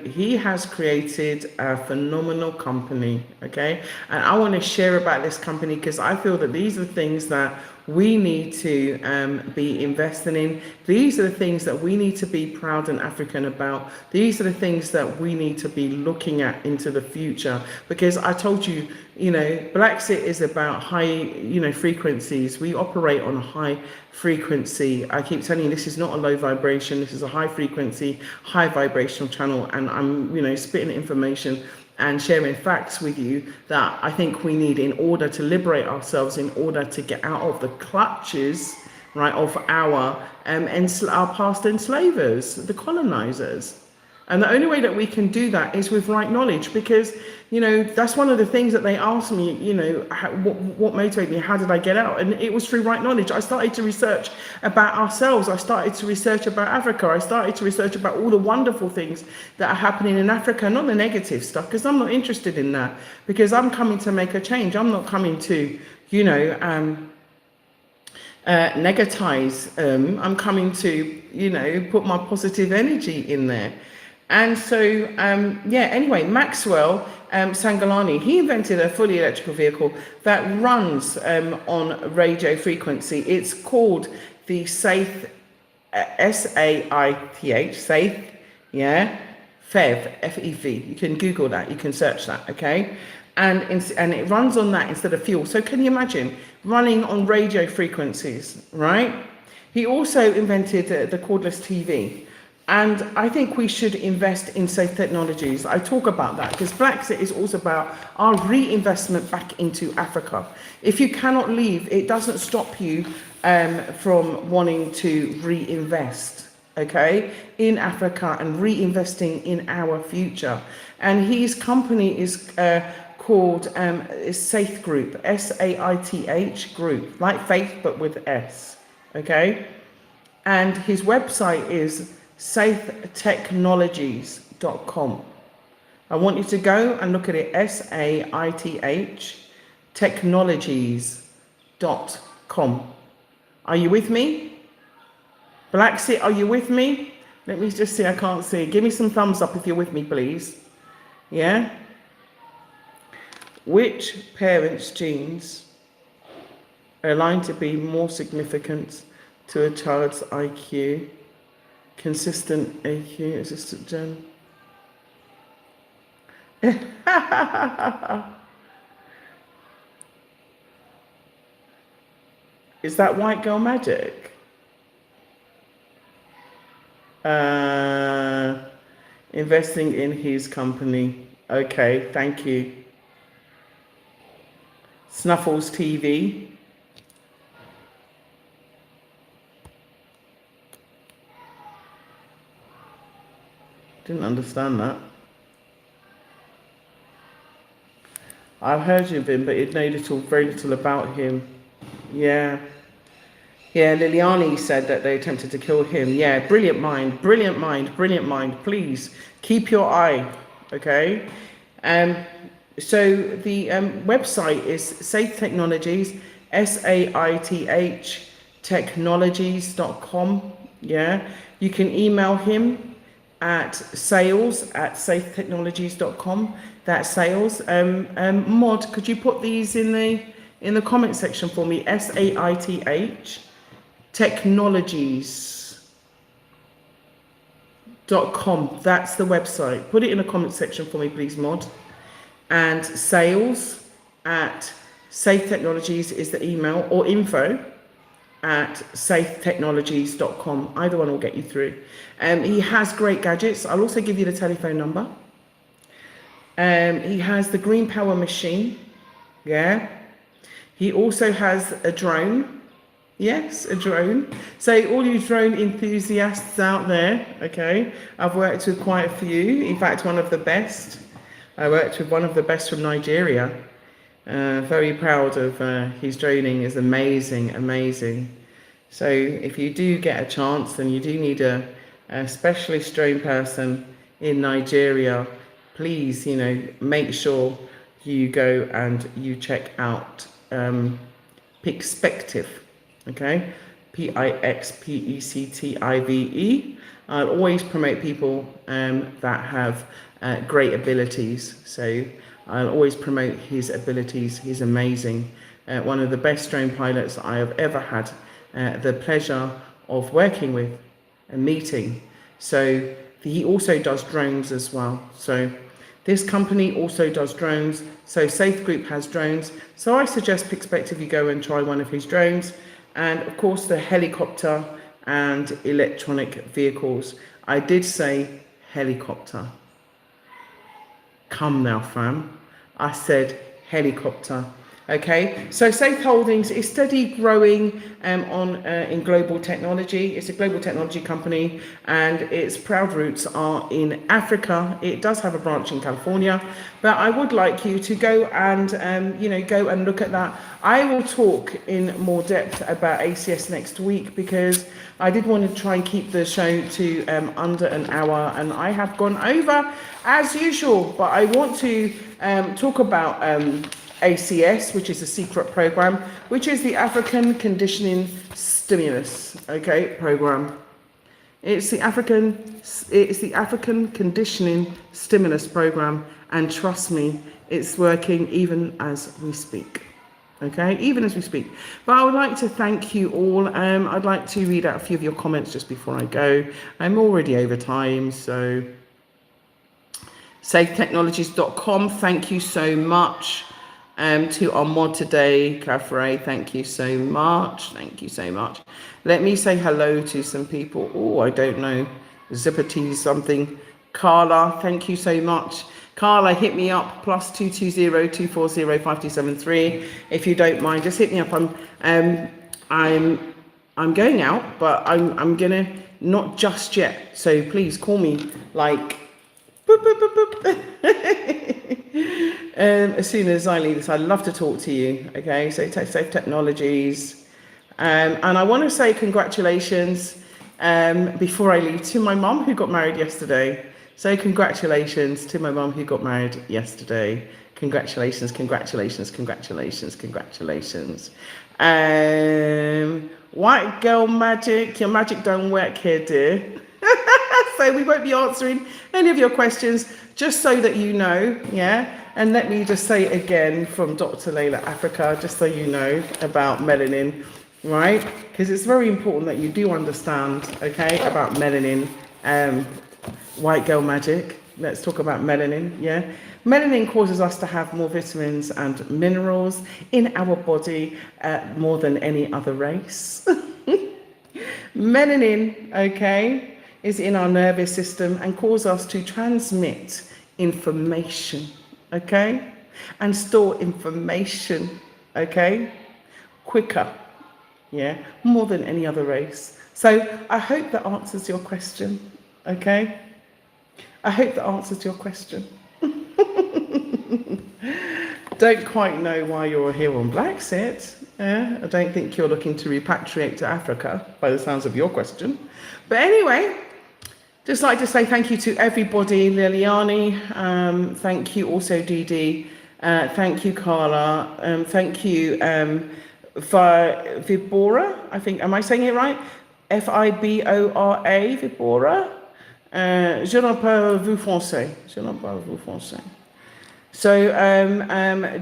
he has created a phenomenal company, okay? And I want to share about this company because I feel that these are the things that we need to be investing in. These are the things that we need to be proud and African about. These are the things that we need to be looking at into the future. Because I told you, BlaXit is about high, frequencies. We operate on high frequency. I keep telling you, this is not a low vibration. This is a high frequency, high vibrational channel. And I'm, spitting information and sharing facts with you that I think we need in order to liberate ourselves, in order to get out of the clutches, right, of our past enslavers, the colonizers. And the only way that we can do that is with right knowledge, because, that's one of the things that they asked me, what motivated me, how did I get out? And it was through right knowledge. I started to research about ourselves. I started to research about Africa. I started to research about all the wonderful things that are happening in Africa, not the negative stuff, because I'm not interested in that, because I'm coming to make a change. I'm not coming to, negatize. I'm coming to, put my positive energy in there. And so, anyway, Maxwell Sangolani, he invented a fully electrical vehicle that runs on radio frequency. It's called the Saith, S-A-I-T-H, Saith, FEV, F-E-V. You can Google that, you can search that, okay? And it runs on that instead of fuel. So can you imagine running on radio frequencies, right? He also invented the cordless TV. And I think we should invest in safe technologies. I talk about that because BlaXit is also about our reinvestment back into Africa. If you cannot leave, it doesn't stop you from wanting to reinvest, okay, in Africa and reinvesting in our future. And his company is called Saith Group, S-A-I-T-H Group, like faith but with S, okay? And his website is safetechnologies.com. I want you to go and look at it, SAITH technologies.com. Are you with me? BlaXit, are you with me? Let me just see, I can't see. Give me some thumbs up if you're with me, please. Yeah? Which parents' genes are aligned to be more significant to a child's IQ? Consistent AQ, assistant gen. Is that white girl magic? Investing in his company. Okay, thank you. Snuffles TV. Didn't understand that. I've heard of him, but it know very little about him. Yeah. Yeah, Liliani said that they attempted to kill him. Yeah, brilliant mind, brilliant mind, brilliant mind. Please keep your eye, okay? So the website is Saith Technologies, SAITH technologies.com. Yeah, you can email him at sales@saithtechnologies.com. That's sales. Mod, could you put these in the comment section for me? SAITH technologies.com. That's the website. Put it in the comment section for me, please, Mod. And sales at Safe Technologies is the email, or info at safetechnologies.com. Either one will get you through. He has great gadgets. I'll also give you the telephone number. He has the green power machine. Yeah. He also has a drone. Yes, a drone. So all you drone enthusiasts out there, okay, I've worked with quite a few. In fact, one of the best. I worked with one of the best from Nigeria. Very proud of his droning. Is amazing, amazing. So if you do get a chance, then you do need a specialist drone person in Nigeria. Please, make sure you go and you check out Pixpective. Okay, Pixpective. I'll always promote people that have great abilities. So I'll always promote his abilities. He's amazing. One of the best drone pilots I have ever had the pleasure of working with and meeting. So he also does drones as well. So this company also does drones. So Safe Group has drones. So I suggest Pixpective you go and try one of his drones. And of course the helicopter and electronic vehicles. I did say helicopter. Come now, fam. I said helicopter. Okay, so Safe Holdings is steady growing in global technology. It's a global technology company, and its proud roots are in Africa. It does have a branch in California, but I would like you to go and go and look at that. I will talk in more depth about ACS next week, because I did want to try and keep the show to under an hour, and I have gone over as usual. But I want to talk about ACS, which is a secret program, which is the African Conditioning Stimulus, program. It's the African Conditioning Stimulus program, and trust me, it's working even as we speak. Even as we speak. But I would like to thank you all. I'd like to read out a few of your comments just before I go. I'm already over time, so safetechnologies.com. Thank you so much. To our mod today, Caffrey, thank you so much. Thank you so much. Let me say hello to some people. Oh, I don't know. Zippity something. Carla, thank you so much. Carla, hit me up, +220-240-5273. If you don't mind, just hit me up. I'm going out, but I'm gonna not just yet. So please call me like boop, boop, boop, boop. As soon as I leave this. I'd love to talk to you. Okay, so Safe Technologies. And I want to say congratulations before I leave to my mum who got married yesterday. So congratulations to my mum who got married yesterday. Congratulations, congratulations, congratulations, congratulations. White girl magic, your magic don't work here, dear. So we won't be answering any of your questions, just so that you know, yeah? And let me just say again from Dr. Layla Africa, just so you know about melanin, right? Because it's very important that you do understand, okay, about melanin. White girl magic. Let's talk about melanin, yeah? Melanin causes us to have more vitamins and minerals in our body more than any other race. Melanin, okay, is in our nervous system and causes us to transmit information, okay, and store information, okay, quicker, yeah, more than any other race. So I hope that answers your question, okay? I hope that answers your question. Don't quite know why you're here on BlaXit. I don't think you're looking to repatriate to Africa by the sounds of your question. But anyway, just like to say thank you to everybody. Liliani, thank you also Didi, thank you Carla, thank you Vibora, I think, am I saying it right? Fibora, Vibora. Je n'en parle vous français. Je n'en parle vous français. So,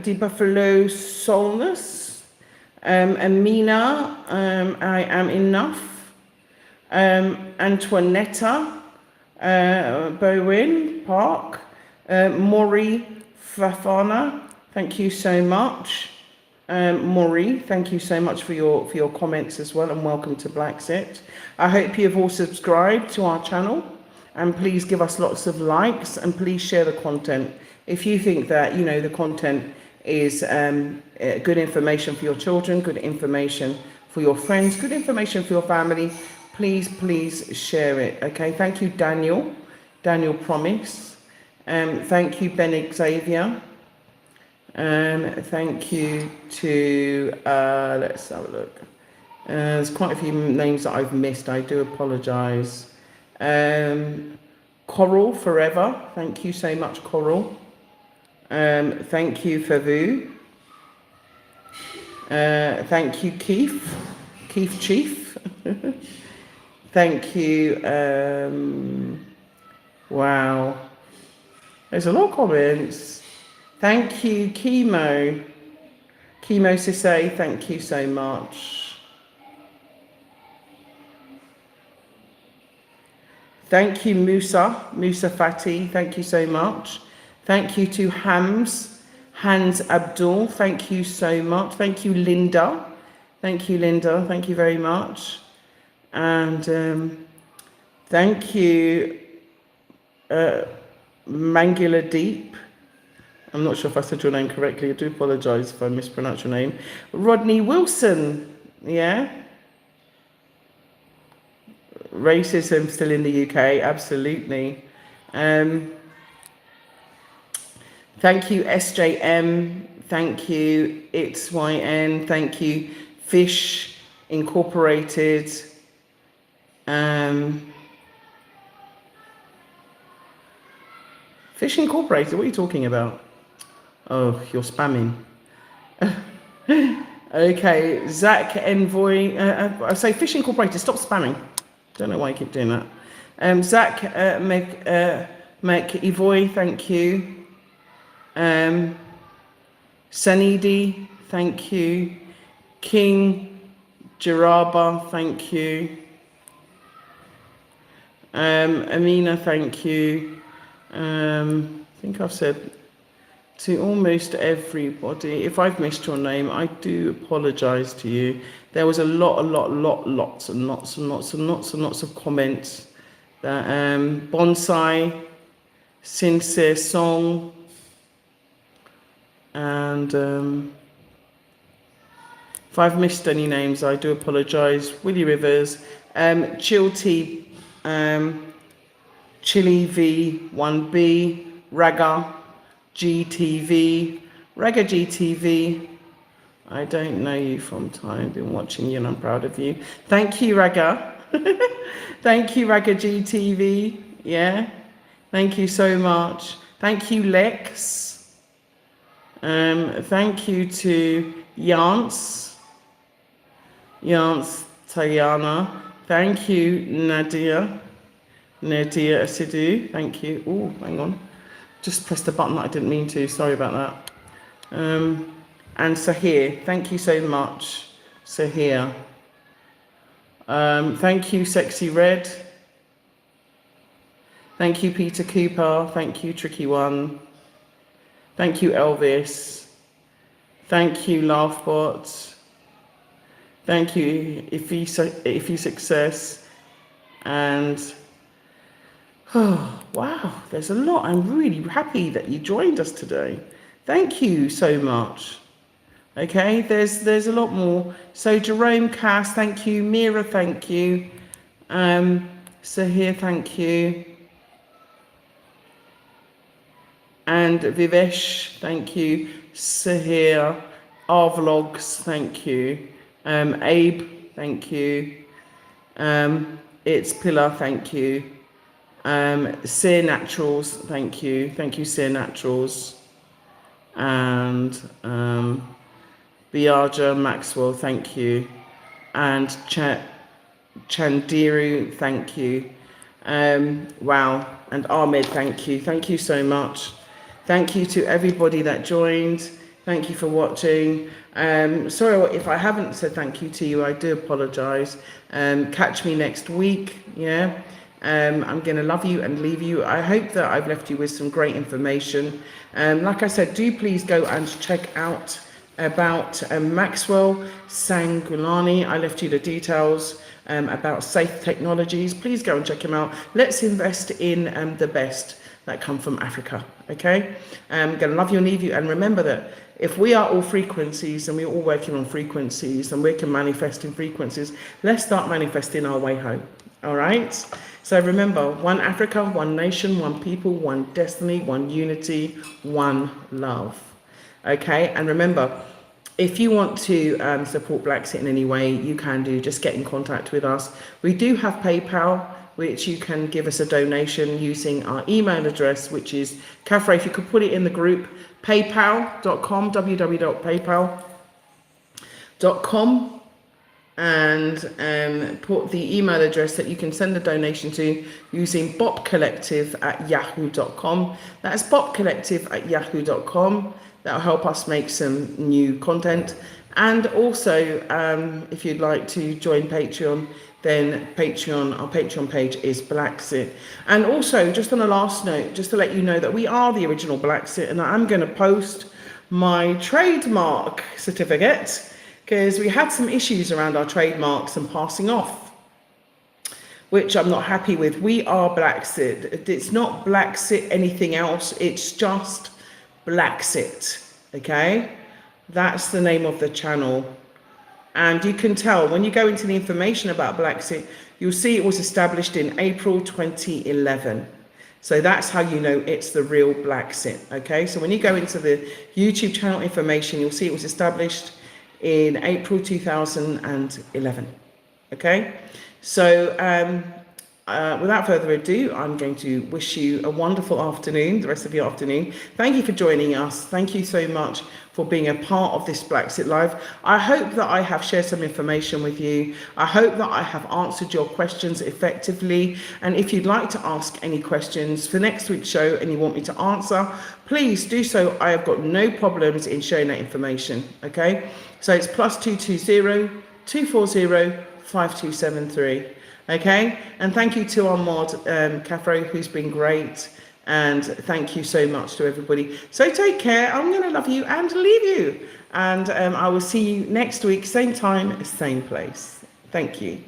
the Buffalo Solness, Amina, I am enough. Antoinetta, Bowen Park, Maury Fafana, thank you so much. Maury, thank you so much for your comments as well, and welcome to BlaXit. I hope you have all subscribed to our channel, and please give us lots of likes, and please share the content. If you think that, you know, the content is good information for your children, good information for your friends, good information for your family, please share it, okay? Thank you, Daniel Promise. Thank you, Ben Xavier. Thank you to, let's have a look. There's quite a few names that I've missed. I do apologize. Coral Forever. Thank you so much, Coral. Thank you, Favu. Thank you, Keith Chief. Thank you. Wow. There's a lot of comments. Thank you, Chemo Sisse, thank you so much. Thank you, Musa Fati, thank you so much. Thank you to Hans Abdul, thank you so much. Thank you, Linda. Thank you very much. And thank you, Mangula Deep. I'm not sure if I said your name correctly. I do apologize if I mispronounced your name. Rodney Wilson, yeah? Racism still in the UK, absolutely. Thank you, SJM. Thank you, It's YN. Thank you, Fish Incorporated. Fish Incorporated, what are you talking about? Oh, you're spamming. Okay, Zach Envoy. I say Fish Incorporated, stop spamming. Don't know why you keep doing that. Zach McEvoy, thank you. Sanidi, thank you. King Jaraba, thank you. Amina, thank you. I think I've said to almost everybody. If I've missed your name, I do apologize to you. There was lots and lots of comments. That Bonsai, Sincere Song, and if I've missed any names, I do apologize. Willie Rivers, Chilty, Chili V1B, Raga GTV, I don't know you from time. I've been watching you and I'm proud of you. Thank you, Raga. Thank you, Raga GTV. Yeah. Thank you so much. Thank you, Lex. Thank you to Jans Tayana. Thank you, Nadia Asidu. Thank you. Oh, hang on. Just pressed the button that I didn't mean to. Sorry about that. And Sahir, thank you so much, Sahir. Thank you, Sexy Red. Thank you, Peter Cooper. Thank you, Tricky One. Thank you, Elvis. Thank you, Laughbot. Thank you, if you Success. And oh, wow, there's a lot. I'm really happy that you joined us today. Thank you so much. Okay, there's a lot more. So Jerome Cass, thank you. Mira, thank you. Sahir, thank you. And Vivesh, thank you. Sahir, our vlogs, thank you. Abe, thank you. It's Pillar, thank you. Sear Naturals, thank you. Thank you, Sear Naturals. And Biaja Maxwell, thank you. And Chandiru, thank you. Wow. And Ahmed, thank you. Thank you so much. Thank you to everybody that joined. Thank you for watching. Sorry if I haven't said thank you to you. I do apologize. Catch me next week. Yeah. I'm going to love you and leave you. I hope that I've left you with some great information. Like I said, do please go and check out about Maxwell Sangulani. I left you the details about Safe Technologies. Please go and check him out. Let's invest in the best that come from Africa. Okay, I'm going to love you and leave you. And remember that if we are all frequencies and we're all working on frequencies and we can manifest in frequencies, let's start manifesting our way home. All right. So remember, one Africa, one nation, one people, one destiny, one unity, one love. Okay, and remember, if you want to support BlaXit in any way, you can do. Just get in contact with us. We do have PayPal, which you can give us a donation using our email address, which is Kafre, if you could put it in the group, paypal.com, www.paypal.com, and put the email address that you can send a donation to using bopcollective@yahoo.com. That's bopcollective@yahoo.com. That'll help us make some new content. And also, if you'd like to join Patreon, then our Patreon page is BlaXit. And also, just on a last note, just to let you know that we are the original BlaXit, and I'm going to post my trademark certificate, because we had some issues around our trademarks and passing off, which I'm not happy with. We are BlaXit. It's not BlaXit anything else. It's just BlaXit. Okay? That's the name of the channel. And you can tell when you go into the information about BlaXit, you'll see it was established in April 2011. So that's how you know it's the real BlaXit. Okay? So when you go into the YouTube channel information, you'll see it was established in April 2011. Okay, so without further ado, I'm going to wish you a wonderful afternoon, the rest of your afternoon. Thank you for joining us. Thank you so much for being a part of this BlaXit Live. I hope that I have shared some information with you. I hope that I have answered your questions effectively. And if you'd like to ask any questions for next week's show and you want me to answer, please do so. I have got no problems in sharing that information. Okay, so it's +220 240 5273. Okay, and thank you to our mod, Kafro, who's been great. And thank you so much to everybody. So take care. I'm going to love you and leave you. And I will see you next week, same time, same place. Thank you.